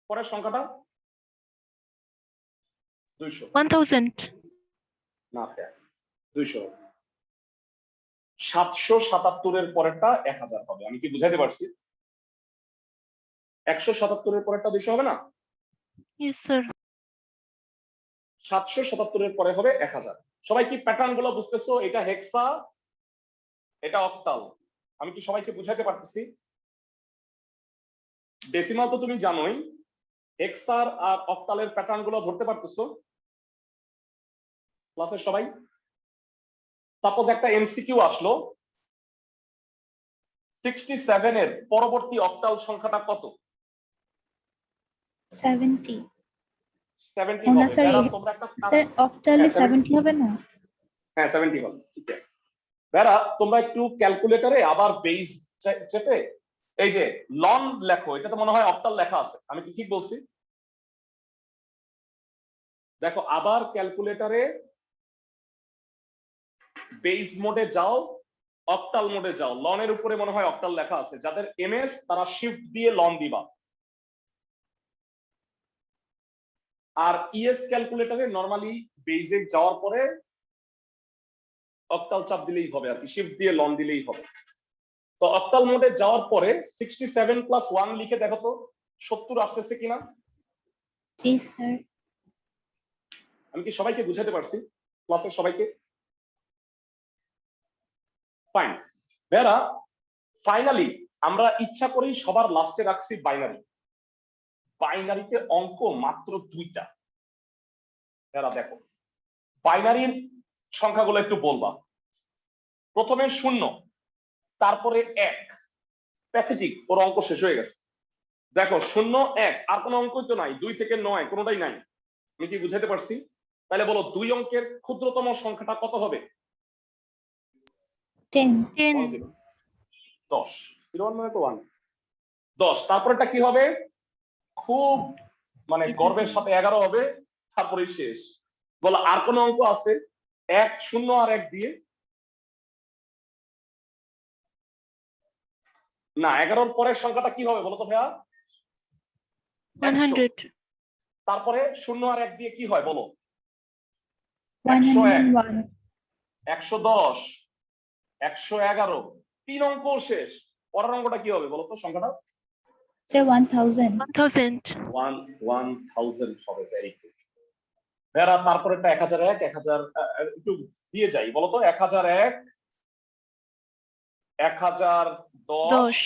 পরের সংখ্যাটা 200 1000 না, 200 777-এর পরেরটা 1000 হবে। আমি কি বুঝাইতে পারছি? 177-এর পরেরটা 200 হবে না? yes sir 777-এর পরে হবে 1000। সবাই কি প্যাটার্ন গুলো বুঝতেছো? এটা হেক্সা, এটা অক্টাল। আমি কি সবাইকে বুঝাইতে পারতেছি? ডেসিমাল তো তুমি জানোই, হেক্সার আর অক্টালের প্যাটার্ন গুলো ধরতে পারতেছো? ক্লাসের সবাই? সাপোজ একটা এমসিকিউ আসলো, 67-এর পরবর্তী অক্টাল সংখ্যাটা কত? 70 70 না হবে। স্যার, বেড়া, তোমরা একটা স্যার অক্টালে হ্যাঁ, 70 হবে না? হ্যাঁ 70 হবে, ঠিক আছে। বেড়া, তোমরা একটু ক্যালকুলেটরে আবার বেস চেপে এই যে লন লেখো, এটা তো মনে হয় অক্টাল লেখা আছে, আমি কি ঠিক বলছি? দেখো আবার ক্যালকুলেটরে বেস মোডে যাও, অক্টাল মোডে যাও। লনের উপরে মনে হয় অক্টাল লেখা আছে, যাদের এমএস তারা শিফট দিয়ে লন দিবা। আর ইএস ক্যালকুলেটরে নরমালি বেসে যাওয়ার পরে অক্টাল চাপ দিলেই হবে, আর কি শিফট দিয়ে লন দিলেই হবে। তো অক্টাল মোডে যাওয়ার পরে 67 প্লাস 1 লিখে দেখো তো 70 আসতেছে কিনা। জি স্যার। আমি কি সবাইকে বুঝাতে পারছি? ক্লাসের সবাইকে? ফাইন। বেরা, ফাইনালি আমরা ইচ্ছা করেই সবার লাস্টে রাখছি বাইনারি। বাইনারিতে অঙ্ক মাত্র 2টা। বেরা দেখো, বাইনারির সংখ্যাগুলো একটু বলবা। প্রথমে 0, তারপরে 1। প্যাথেটিক, ওর অঙ্ক শেষ হয়ে গেছে। দেখো 0 1, আর কোনো অঙ্কই তো নাই, 2 থেকে 9 কোনোটাই নাই। আমি কি বুঝাতে পারছি? তাহলে বলো 2 অঙ্কের ক্ষুদ্রতম সংখ্যাটা কত হবে? 10 10 10। 01 মানে তো 1। 10, তারপরেটা কি হবে? খুব মানে গর্বের সাথে 11 হবে, তারপরে শেষ। বলো আর কোন অঙ্ক আছে 1 0 আর 1 দিয়ে? না, 11-র পরের সংখ্যাটা কি হবে বলো তো ভাইয়া? 100 তারপরে 0 আর 1 দিয়ে কি হয় বলো? 101, 101 110, 111। 3 অঙ্ক শেষ। পরের অঙ্কটা কি হবে বলো তো সংখ্যাটা? স্যার 1000 1000 হবে। Very good. ভেরা, তারপরেটা 1001, 1000 একটু দিয়ে যাই বলো তো। 1001, 1010, 10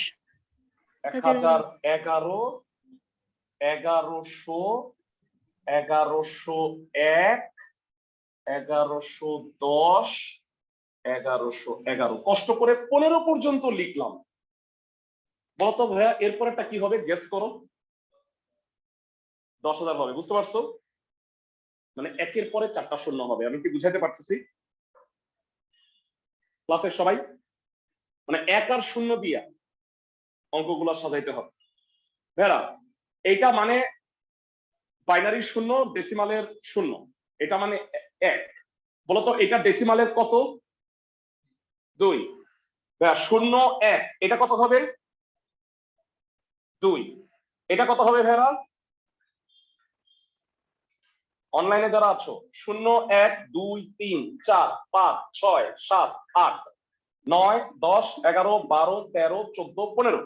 1011, 1100, 1101, 1110, 1111। কষ্ট করে 15 পর্যন্ত লিখলাম। বলতো ভাইয়া এরপরেটা কি হবে গেস করো? 10,000 হবে। বুঝতে পারছো? মানে একের পরে 4টা শূন্য হবে। আমি কি বুঝাইতে পারতেছি ক্লাসের সবাই? মানে 1 আর 0 দিয়া অঙ্কগুলো সাজাইতে হবে। ভেরা, এইটা মানে বাইনারি 0, ডেসিমালের 0। এটা মানে 1। বলতো এটা ডেসিমালের কত? 2। 0 1, এটা কত হবে? 2। এটা কত হবে ভেরা? অনলাইনে যারা আছো, 0 1 2 3 4 5 6 7 8 9 10 11 12 13 14 15।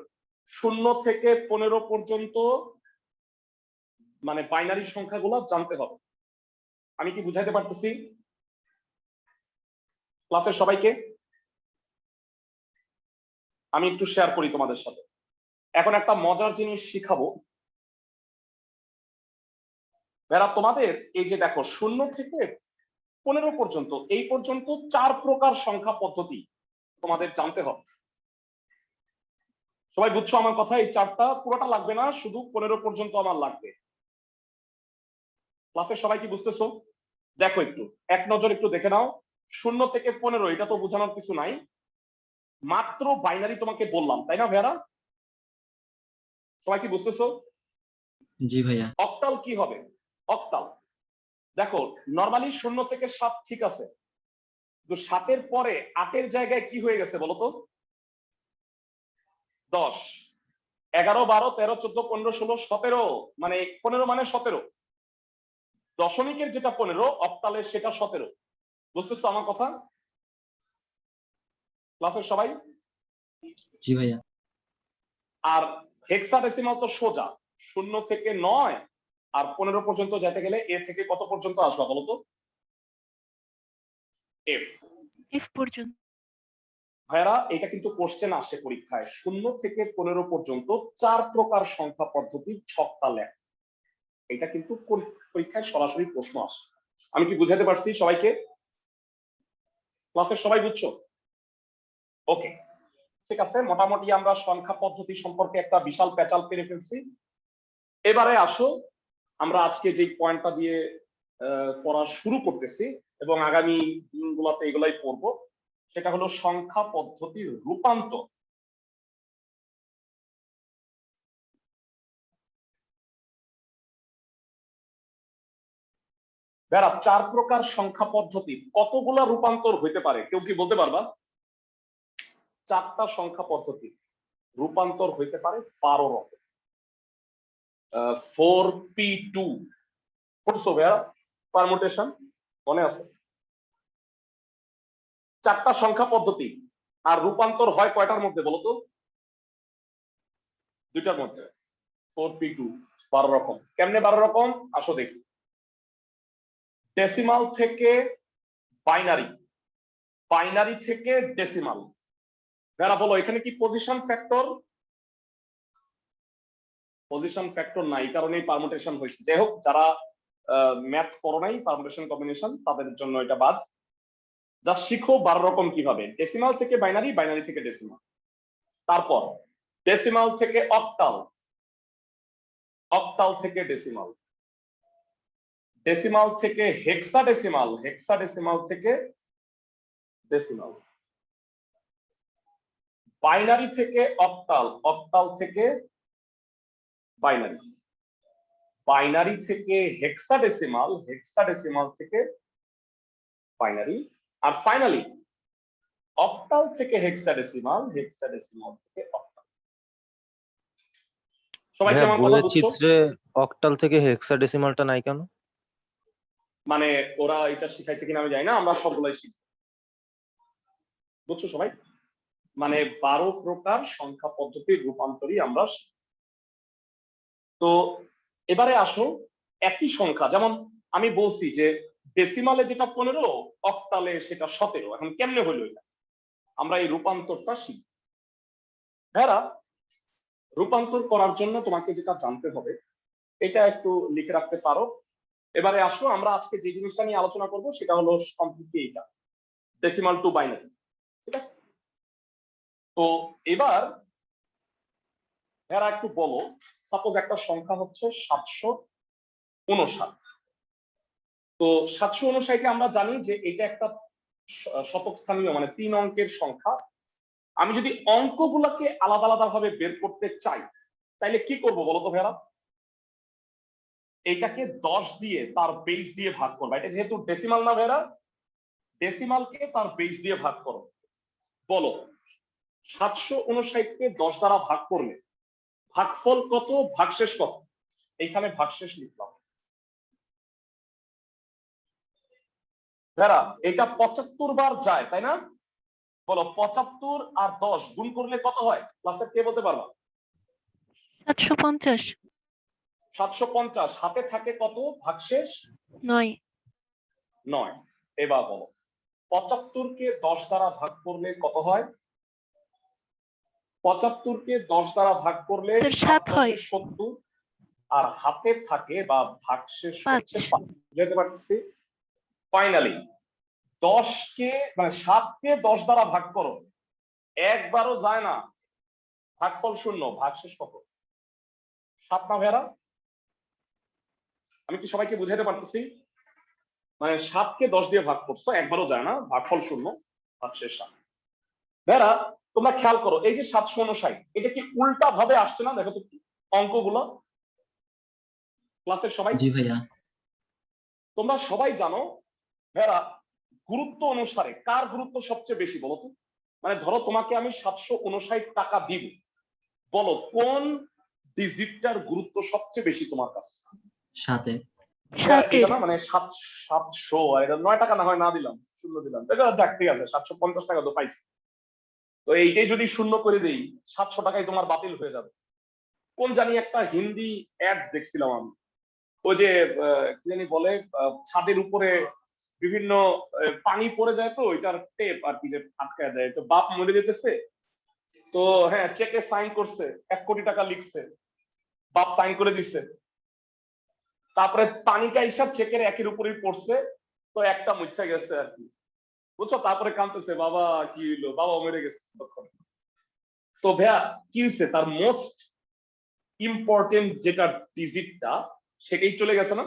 0 থেকে 15 পর্যন্ত মানে বাইনারি সংখ্যাগুলো জানতে হবে। আমি কি বুঝাইতে পারতেছি ক্লাসের সবাইকে? আমি একটু শেয়ার করি তোমাদের সাথে। এখন একটা মজার জিনিস শিখাবো। যারা তোমাদের এই যে দেখো 0 থেকে 15 পর্যন্ত, এই পর্যন্ত 4 প্রকার সংখ্যা পদ্ধতি তোমাদের জানতে হবে। সবাই বুঝছো আমার কথা? এই 4টা পুরোটা লাগবে না, শুধু 15 পর্যন্ত আমার লাগবে। ক্লাসের সবাই কি বুঝতেছো? দেখো একটু এক নজর একটু দেখে নাও। 0 থেকে 15 এটা তো বোঝানোর কিছু নাই, মাত্র বাইনারি তোমাকে বললাম, তাই না ভাইয়ারা? সবাই কি বুঝতেছো? জি ভাইয়া। অক্টাল কি হবে? অক্টাল দেখো নরমালি 0 থেকে 7 ঠিক আছে, তো 7-এর পরে 8-এর জায়গায় কি হয়ে গেছে বলতো? 10, 11, 12, 13, 14, 15, 16, 17, মানে 15 মানে 17, দশমিকের যেটা 15, অক্টালের সেটা 17। বুঝতেছো আমার কথা ক্লাসের সবাই? জি ভাইয়া। আর হেক্সাডেসিমাল তো সোজা 0 থেকে 9 আর 15 পর্যন্ত যেতে গেলে এ থেকে কত পর্যন্ত আসবা বলতো? এফ। F পর্যন্ত। ভাইরা এটা কিন্তু কোশ্চেন আসে পরীক্ষায় 0 থেকে 15 পর্যন্ত 4 প্রকার সংখ্যা পদ্ধতির ছকটা লেখ। এটা কিন্তু পরীক্ষায় সরাসরি প্রশ্ন আসে। আমি কি বুঝাতে পারছি সবাইকে? ক্লাসের সবাই বুঝছো? ওকে, ঠিক আছে। মোটামুটি আমরা সংখ্যা পদ্ধতি সম্পর্কে একটা বিশাল প্যাচাল পেরে ফেলছি। এবারে আসো আমরা আজকে যে পয়েন্টটা দিয়ে পড়া শুরু করতেছি এবং আগামী দিনগুলোতে এগুলাই পড়বো, সেটা হলো সংখ্যা পদ্ধতির রূপান্তর। যারা 4 প্রকার সংখ্যা পদ্ধতি কতগুলা রূপান্তর হইতে পারে কেউ কি বলতে পারবা? 4টা সংখ্যা পদ্ধতি রূপান্তর হইতে পারে 12 রকম। 4p2 পড়ছো ভাইয়া? পারমুটেশন মনে আছে? 4টা সংখ্যা পদ্ধতি, আর রূপান্তর হয় কয়টার মধ্যে বলতো? 2টার মধ্যে। 4p2 12 রকম। কেমনে 12 রকম আসো দেখি। ডেসিমাল থেকে বাইনারি, বাইনারি থেকে ডেসিমাল। যারা বলো এখানে কি পজিশন ফ্যাক্টর? পজিশন ফ্যাক্টর নাই, কারণেই পারমুটেশন হয়েছে। যাই হোক, যারা ম্যাথ করো নাই পারমুটেশন কম্বিনেশন তাদের জন্য এটা বাদ। যা শিখো 12 রকম কিভাবে। ডেসিমাল থেকে বাইনারি, বাইনারি থেকে ডেসিমাল, তারপর ডেসিমাল থেকে অক্টাল, অক্টাল থেকে ডেসিমাল, ডেসিমাল থেকে হেক্সাডেসিমাল, হেক্সাডেসিমাল থেকে ডেসিমাল, বাইনারি থেকে অক্টাল, অক্টাল থেকে বাইনারি, বাইনারি থেকে হেক্সাডেসিমাল, হেক্সাডেসিমাল থেকে বাইনারি, আর ফাইনালি অক্টাল থেকে হেক্সাডেসিমাল, হেক্সাডেসিমাল থেকে অক্টাল। সবাই কি আমার কথা বইয়ের বুঝছো? চিত্রে অক্টাল থেকে হেক্সাডেসিমালটা নাই কেন? মানে ওরা এটা শিখাইছে কিনা আমি জানি না, আমরা সবগুলাই শিখবো। বুঝছো সবাই? মানে 12 প্রকার সংখ্যা পদ্ধতির রূপান্তরই আমরা শিখব। তো এবারে আসো একই সংখ্যা, যেমন আমি বলছি যে ডেসিমালে যেটা 15, অক্টালে সেটা 17। এখন কেমনে হলো এটা? আমরা এই রূপান্তরটা শিখব। ভাইরা, রূপান্তর করার জন্য তোমাকে যেটা জানতে হবে এটা একটু লিখে রাখতে পারো। এবারে আসো আমরা আজকে যে জিনিসটা নিয়ে আলোচনা করব সেটা হলো সম্পর্কে এটা ডেসিমাল টু বাইনারি। ঠিক আছে? তো এবার ভাইরা একটু বলো, সাপোজ একটা সংখ্যা হচ্ছে 759। তো 759 আমরা জানি যে এটা একটা শতক স্থানীয়, মানে 3 অঙ্কের সংখ্যা। আমি যদি অঙ্কগুলোকে আলাদা আলাদা ভাবে বের করতে চাই তাইলে কি করব বলো তো ভাইরা? এটাকে 10 দিয়ে তার বেস দিয়ে ভাগ করবা। এটা যেহেতু ডেসিমাল না ভাইরা, ডেসিমালকে তার বেস দিয়ে ভাগ করো। বলো 759কে 10 দ্বারা ভাগ করলে ভাগফল কত, ভাগশেষ কত? এইখানে ভাগশেষ লিখলাম। ভাইরা এটা 75 বার যায়, তাই না? বলো 75 আর 10 গুণ করলে কত হয়? ক্লাসের কে বলতে পারবা? 750। 750। হাতে থাকে কত ভাগশেষ? 9। 9। এবার বলো 75কে 10 দ্বারা ভাগ করলে কত হয়? 75কে 10 দ্বারা ভাগ করলে স্যার 7 হয়। 70, আর হাতে থাকে বা ভাগশেষ হচ্ছে 5। 5। বুঝতে পারতেছি? ফাইনালি 10কে মানে 7কে 10 দ্বারা ভাগ করো, একবারও যায় না, ভাগফল 0, ভাগশেষ কত? 7 না ভাইরা? আমি কি সবাইকে বুঝাতে পারতেছি? মানে 7কে 10 দিয়ে ভাগ করছো, একবারও যায় না, ভাগফল 0, ভাগশেষ 7। ভাইরা তোমরা খেয়াল করো, এই যে 759 এটা কি উল্টা ভাবে আসছে না? দেখো তো অঙ্কগুলো। ক্লাসের সবাই জি ভাইয়া। তোমরা সবাই জানো ভাইরা, গুরুত্ব অনুসারে কার গুরুত্ব সবচেয়ে বেশি বলো তো? মানে ধরো তোমাকে আমি 759 টাকা দিব, বলো কোন ডিজিটটার গুরুত্ব সবচেয়ে বেশি তোমার কাছে? 7 এটা 7 না, মানে 700, আর এটা 9 টাকা না হয় না দিলাম, শূন্য দিলাম, এটা যাক ঠিক আছে, 750 টাকা তো পাইছি। তো এইটাই যদি শূন্য করে দেই, 700 টাকায় তোমার বাতিল হয়ে যাবে। কোন জানি একটা হিন্দি অ্যাড দেখছিলাম আমি, ওই যে কি জানি বলে, ছাদের উপরে বিভিন্ন পানি পড়ে যায়, তো ওইটার টেপ আর কি যে আটকায় দেয়, তো বাপ মরে যেতেছে, তো হ্যাঁ চেকে সাইন করছে, 1 কোটি টাকা লিখছে, বাপ সাইন করে দিচ্ছে, তারপরে পানিটা হিসাব চেকের একের উপরেই পড়ছে, তো একটা মুচ্ছা গেছে আর কি, বুঝছো? তারপরে কাঁদতেছে, বাবা কি হইলো, বাবা মরে গেছে তখন। তো ভাইয়া কি হয়েছে, তার মোস্ট ইম্পর্টেন্ট যেটা ডিজিটটা সেটাই চলে গেছে না?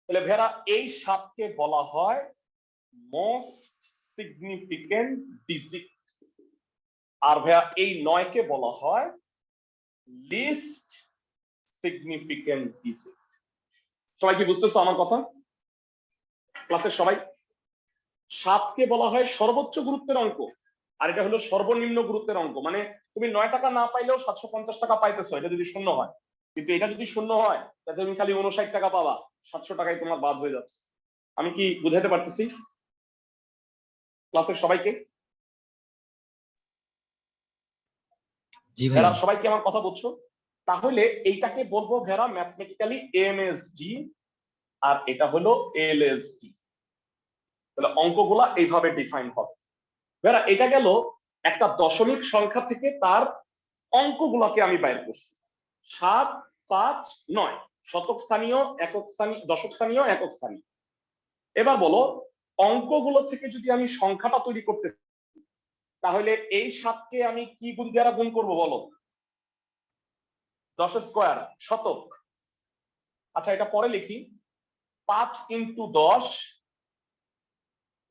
তাহলে ভাইয়া এই 7কে বলা হয় মোস্ট সিগনিফিকেন্ট ডিজিট, আর ভাইয়া এই 9কে বলা হয় লিস্ট সিগনিফিকেন্ট ডিজিট। সবাই কি বুঝতেছো আমার কথা? ক্লাসের সবাই? 7কে বলা হয় সর্বোচ্চ গুরুত্বের অঙ্ক, আর এটা হলো সর্বনিম্ন গুরুত্বের অঙ্ক। মানে তুমি 9 টাকা না পাইলেও 750 টাকা পাইতেছো, এটা যদি শূন্য হয়। কিন্তু এটা যদি শূন্য হয় তাহলে তুমি খালি 59 টাকা পাবা, 700 টাকায় তোমার বাদ হয়ে যাচ্ছে। আমি কি বুঝাতে পারতেছি ক্লাসের সবাইকে? জি ভেরা ভাইয়া। সবাইকে আমার কথা বুঝছো? তাহলে এইটাকে বলবো ভেরা ম্যাথমেটিক্যালি এমএসডি, আর এটা হলো এলএসডি। তাহলে অঙ্কগুলা এইভাবে ডিফাইন হবে। ভেরা এটা গেল একটা দশমিক সংখ্যা থেকে তার অঙ্কগুলোকে আমি বাইর করছি, 7, 5, 9, শতক স্থানীয়, একক স্থানীয়, দশক স্থানীয়, একক স্থানীয়। এবার বলো অঙ্কগুলো থেকে যদি আমি সংখ্যাটা তৈরি করতে, তাহলে এই 7কে আমি কি গুণ দ্বারা গুণ করব বলো? 10 স্কয়ার, শতক। আচ্ছা এটা পরে লিখি, 5 ইন্টু 10,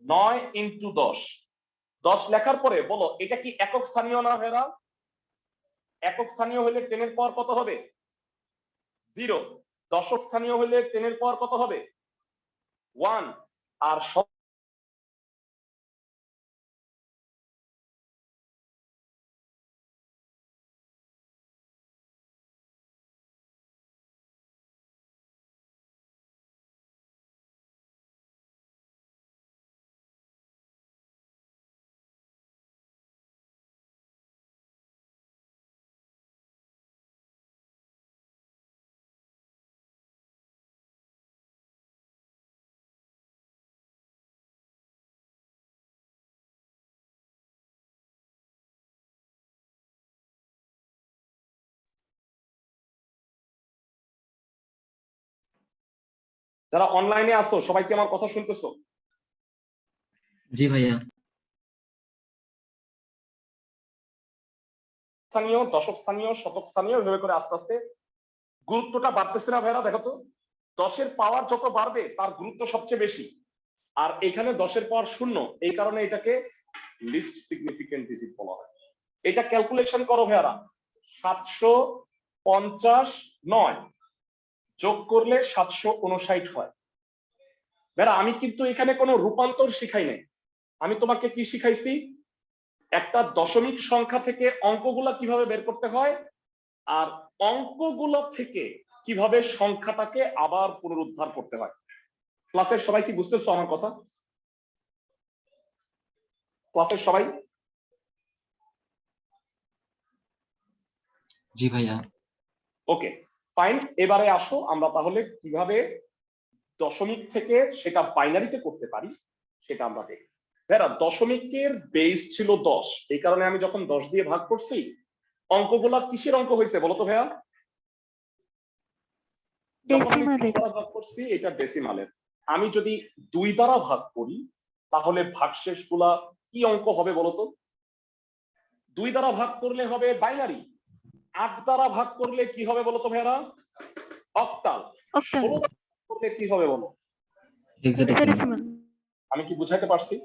9 ইন্টু 10। 10 লেখার পরে বলো এটা কি একক স্থানীয় না ভেরা? একক স্থানীয় হলে 10 এর পাওয়ার কত হবে? 0। দশক স্থানীয় হলে 10 এর পাওয়ার কত হবে? 1। আর যারা অনলাইনে আসো সবাই কি আমার কথা শুনতেছো? জি ভাইয়া। স্থানীয়, দশক স্থানীয়, শতক স্থানীয়, এভাবে করে আস্তে আস্তে গুরুত্বটা বাড়তেছে না ভাইরা? দেখো তো 10 এর পাওয়ার যত বাড়বে তার গুরুত্ব সবচেয়ে বেশি, আর এখানে 10 এর পাওয়ার 0, এই কারণে এটাকে লিস্ট সিগনিফিকেন্ট ডিজিট বলা হয়। এটা ক্যালকুলেশন করো ভাইরা, 759 যোগ করলে 759 হয়। ভাইরা আমি কিন্তু এখানে কোনো রূপান্তর শিখাই নাই, আমি তোমাকে কি শিখাইছি? একটা দশমিক সংখ্যা থেকে অঙ্কগুলা কিভাবে বের করতে হয়, আর অঙ্কগুলো থেকে কিভাবে সংখ্যাটাকে আবার পুনরুদ্ধার করতে হয়। ক্লাসের সবাই কি বুঝতেছো আমার কথা? ক্লাসের সবাই? জি ভাইয়া। ওকে ফাইন, এবারে আসো আমরা তাহলে কিভাবে দশমিক থেকে সেটা বাইনারিতে করতে পারি সেটা আমরা দেখি। ভাইরা দশমিকের বেস ছিল 10, এই কারণে আমি যখন 10 দিয়ে ভাগ করছি, অঙ্কগুলা কিসের অঙ্ক হয়েছে বলতো ভাইয়া? যখন আমি 2 দ্বারা ভাগ করছি এটা ডেসিমালের। আমি যদি 2 দ্বারা ভাগ করি তাহলে ভাগশেষ গুলা কি অঙ্ক হবে বলতো? 2 দ্বারা ভাগ করলে হবে বাইনারি, 8 দ্বারা ভাগ করলে কি হবে বলতো ভাইরা? অক্টাল। 16 দ্বারা ভাগ করলে কি হবে বলো? হেক্সাডেসিমাল। আমি কি বুঝাইতে পারছি?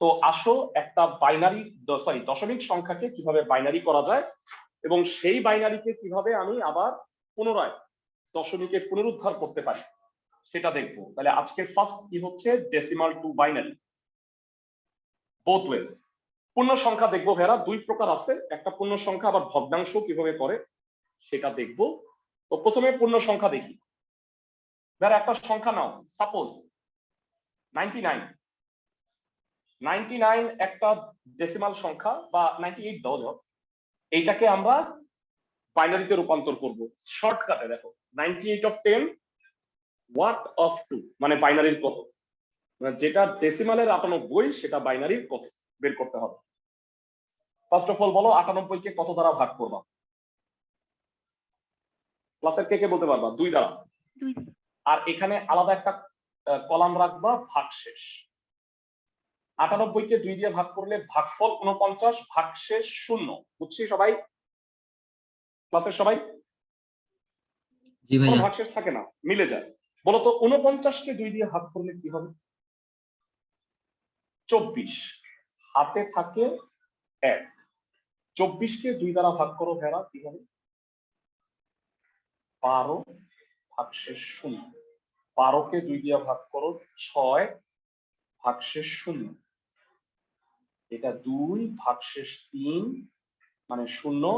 তো আসো একটা বাইনারি, সরি দশমিক সংখ্যাকে কিভাবে বাইনারি করা যায় এবং সেই বাইনারিকে কিভাবে আমি আবার পুনরায় দশমিকে পুনরুদ্ধার করতে পারি সেটা দেখবো। তাহলে আজকে ফার্স্ট কি হচ্ছে, decimal two binary, both wedge. পূর্ণ সংখ্যা দেখবো ভেরা, দুই প্রকার আছে, একটা পূর্ণ সংখ্যা আবার ভগ্নাংশ কিভাবে করে সেটা দেখবো। তো প্রথমে পূর্ণ সংখ্যা দেখি। ভেরা একটা সংখ্যা নাও, সাপোজ 99। 99 একটা ডেসিমাল সংখ্যা, বা 98 দাও যাও, এইটাকে আমরা বাইনারিতে রূপান্তর করব। শর্টকাটে দেখো, 98 অফ 10 হোয়াট অফ 2, মানে বাইনারির কত, মানে যেটা ডেসিমালের 98 সেটা বাইনারির কত বের করতে হবে। ফার্স্ট অফ অল বলো 98 কে কত দ্বারা ভাগ করবা? ক্লাসের কে কে বলতে পারবা? 2 দ্বারা। 2 আর এখানে আলাদা একটা কলাম রাখবা ভাগশেষ। 98 কে 2 দিয়ে ভাগ করলে ভাগফল 49, ভাগশেষ 0। বুঝছি সবাই? ক্লাসের সবাই? জি কোনো ভাইয়া। ভাগশেষ থাকে না, মিলে যায়। বলতো 49 কে 2 দিয়ে ভাগ করলে কি হবে? 24। হাতে থাকে 1। 24 কে 2 দ্বারা ভাগ করো ভেড়া, কি হবে? 12, ভাগশেষ 0। 12 কে 2 দিয়ে ভাগ করো 6, ভাগশেষ 0। এটা 2, ভাগশেষ 3, মানে 0।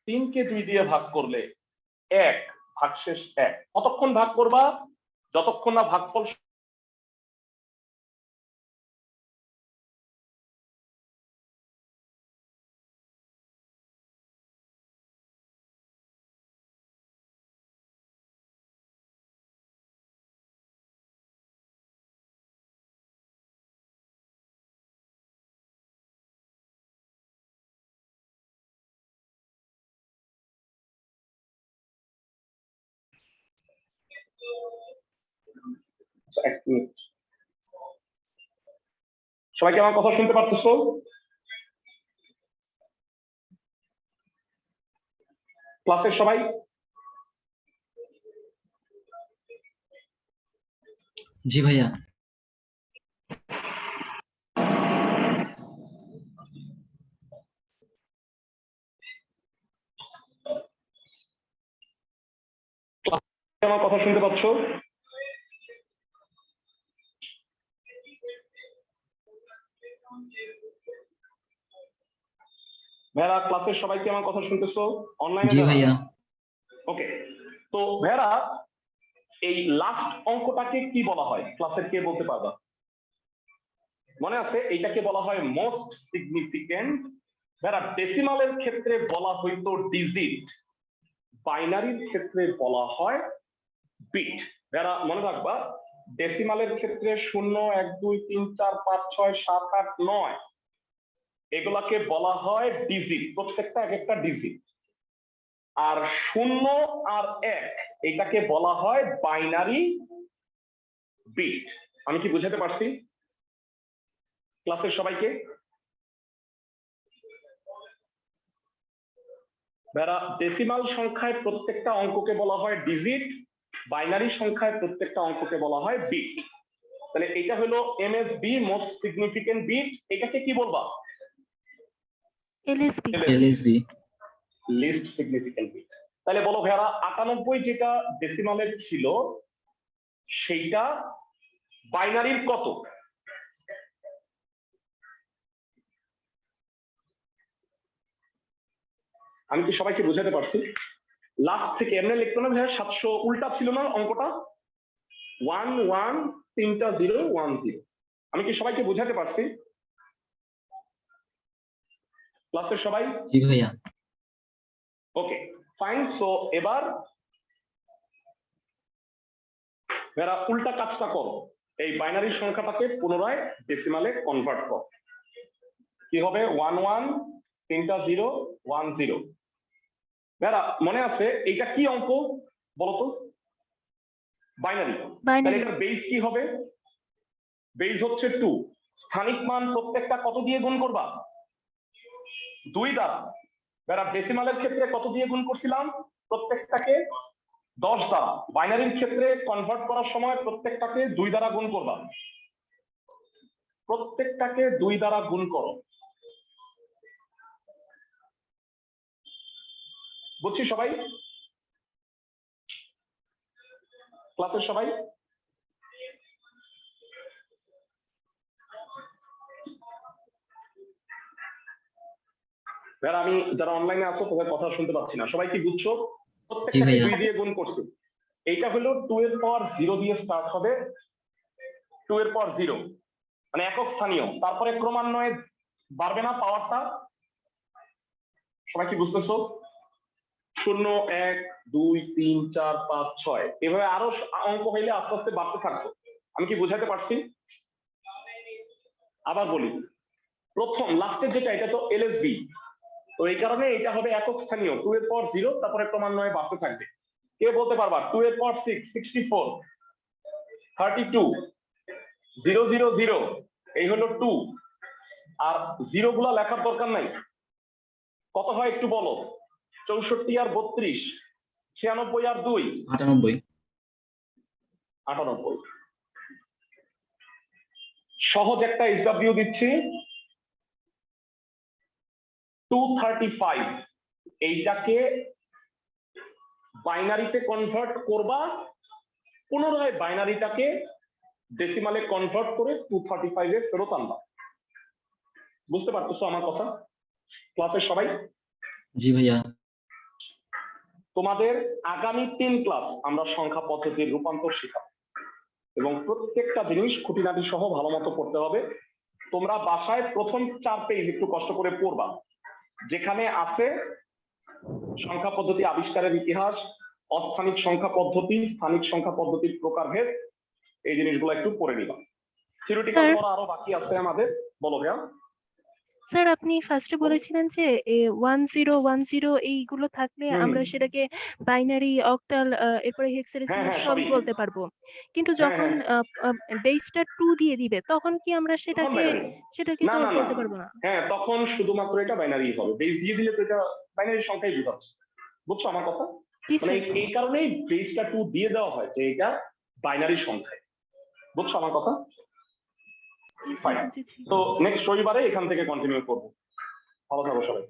3 কে 2 দিয়ে ভাগ করলে 1, ভাগশেষ 1। কতক্ষণ ভাগ করবা? যতক্ষণ না ভাগফল এক মিনিট। সবাই কি আমার কথা শুনতে পারতেছো? ক্লাসের সবাই? জি ভাইয়া। আমার কথা শুনতে পাচ্ছ? ভেড়া, ক্লাসের সবাই কি আমার কথা শুনতেছো অনলাইনে? জি ভাইয়া। ওকে। তো ভেড়া, এই লাস্ট অঙ্কটাকে কি বলা হয়? ক্লাসের কে বলতে পারবা? মনে আছে এইটাকে বলা হয় মোস্ট সিগনিফিকেন্ট। ভেড়া, ডেসিমালের ক্ষেত্রে বলা হইতো ডিজিট, বাইনারির ক্ষেত্রে বলা হয় বিট। ভেড়া মনে রাখবা, ডেসিমালের ক্ষেত্রে 0, 1, 2, 3, 4, 5, 6, 7, 8, 9 এগুলাকে বলা হয় ডিজিট, প্রত্যেকটা এক একটা ডিজিট। আর 0 আর 1 এটাকে বলা হয় বাইনারি বিট। আমি কি বুঝাতে পারছি ক্লাসের সবাইকে? যারা ডেসিমাল সংখ্যায় প্রত্যেকটা অঙ্ককে বলা হয় ডিজিট, বাইনারি সংখ্যায় প্রত্যেকটা অঙ্ককে বলা হয় বিট। তাহলে এটা হলো এমএসবি, মোস্ট সিগনিফিকেন্ট বিট। এটাকে কি বলবা? LSB LSB. Least significant bit. তাহলে বলো ভাইয়ারা, 98 যেটা ডেসিমালের ছিল সেইটা বাইনারির কত? আমি কি সবাইকে বোঝাতে পারছি? লাস্ট থেকে এমনি লিখতো না ভাইয়া, 700 উল্টা ছিল না অঙ্কটা? 1 1 3টা 0 1 0। আমি কি সবাইকে বোঝাতে পারছি ক্লাসের সবাই? জি ভাইয়া। ওকে, ফাইন। সো এবার যারা উল্টা কাজটা করো, এই বাইনারি সংখ্যাটাকে পুনরায় ডেসিমালে কনভার্ট করো। কি হবে? 1 1 3টা 0 1 0। যারা মনে আছে এইটা কি অঙ্ক বলতো? বাইনারি। তাহলে এটার বেস কি হবে? বেস হচ্ছে 2। স্থানিক মান প্রত্যেকটা কত দিয়ে গুণ করবা? 2 দ্বারা। যারা ডেসিমালের ক্ষেত্রে কত দিয়ে গুণ করছিলাম? প্রত্যেকটাকে 10 দ্বারা। বাইনারির ক্ষেত্রে কনভার্ট করার সময় প্রত্যেকটাকে 2 দ্বারা গুণ করবা। প্রত্যেকটাকে 2 দ্বারা গুণ করো। বুঝছি সবাই? ক্লাসের সবাই? ভাইয়া আমি যারা অনলাইনে আছো তোদের কথা শুনতে পাচ্ছি না, সবাই কি বুঝছো? প্রত্যেকটা ভাইয়া। 2 দিয়ে গুণ করছো। এইটা হলো 2 এর পাওয়ার 0 দিয়ে স্টার্ট হবে, 2 এর পাওয়ার 0 মানে একক স্থানীয়, তারপরে ক্রমান্বয়ে বাড়বে না পাওয়ারটা? সবাই কি বুঝতেছো? 0 1 2 3 4 5 6 এভাবে আরো অঙ্ক হইলে আস্তে আস্তে বাড়তে থাকবে। আমি কি বুঝাতে পারছি? আবার বলি, প্রথম লাস্টের যেটা এটা তো এলএসবি, তো এই কারণে এটা হবে একক স্থানীয় 2 এর পাওয়ার 0, তারপরে ক্রমান্বয়ে বাড়তে থাকবে। কে বলতে পারবা 2 এর পাওয়ার 6 64 32 0 0 0 এই হলো 2, আর জিরো গুলা লেখার দরকার নাই। কত হয় একটু বলো? 64 আর 32, 96 আর 2 98 98। সহজ একটা এসডব্লিউ দিচ্ছি, 235। এইটাকে বাইনারিতে কনভার্ট করবা, পুনরায় বাইনারিটাকে ডেসিমালে কনভার্ট করে 235 এ ফেরত আনবা। বুঝতে পারতেছো আমার কথা ক্লাসের সবাই? জি ভাইয়া। তোমাদের আগামী 3 ক্লাস আমরা সংখ্যা পদ্ধতির রূপান্তর শেখাবো এবং প্রত্যেকটা জিনিস খুঁটিনাটি সহ ভালো মতো পড়তে হবে। তোমরা বাসায় প্রথম 4 পেজ একটু কষ্ট করে পড়বা, যেখানে আছে সংখ্যা পদ্ধতি আবিষ্কারের ইতিহাস, অস্থানিক সংখ্যা পদ্ধতি, স্থানিক সংখ্যা পদ্ধতির প্রকারভেদ, এই জিনিসগুলো একটু পড়ে নিবা। Theoretical sir. পড়া আরো বাকি আছে আমাদের। বলো ভাইয়া। স্যার আপনি ফার্স্টে বলেছিলেন যে 1010 এইগুলো থাকলে হুম। আমরা সেটাকে বাইনারি, অক্টাল, এরপরে হেক্সাডেসিমাল হ্যাঁ, সবই সবই। বলতে পারবো। কিন্তু হ্যাঁ, যখন হ্যাঁ। বেসটা 2 দিয়ে দিবে তখন কি আমরা তখন সেটাকে বাইনারি। সেটাকে না তো না না, বলতে পারবো না? হ্যাঁ তখন শুধুমাত্র এটা বাইনারি হবে, বেস দিয়ে দিলে তো এটা বাইনারি সংখ্যাই বোঝাচ্ছে। বুঝছো আমার কথা? জি মানে স্যার। এই কারণেই বেসটা 2 দিয়ে দেওয়া হয় যে এটা বাইনারি সংখ্যা। বুঝছো আমার কথা? জি স্যার, ফাইন। বুঝেছি। তো নেক্সট রবিবারে এখান থেকে কন্টিনিউ করবো। ভালো থাকো সবাই।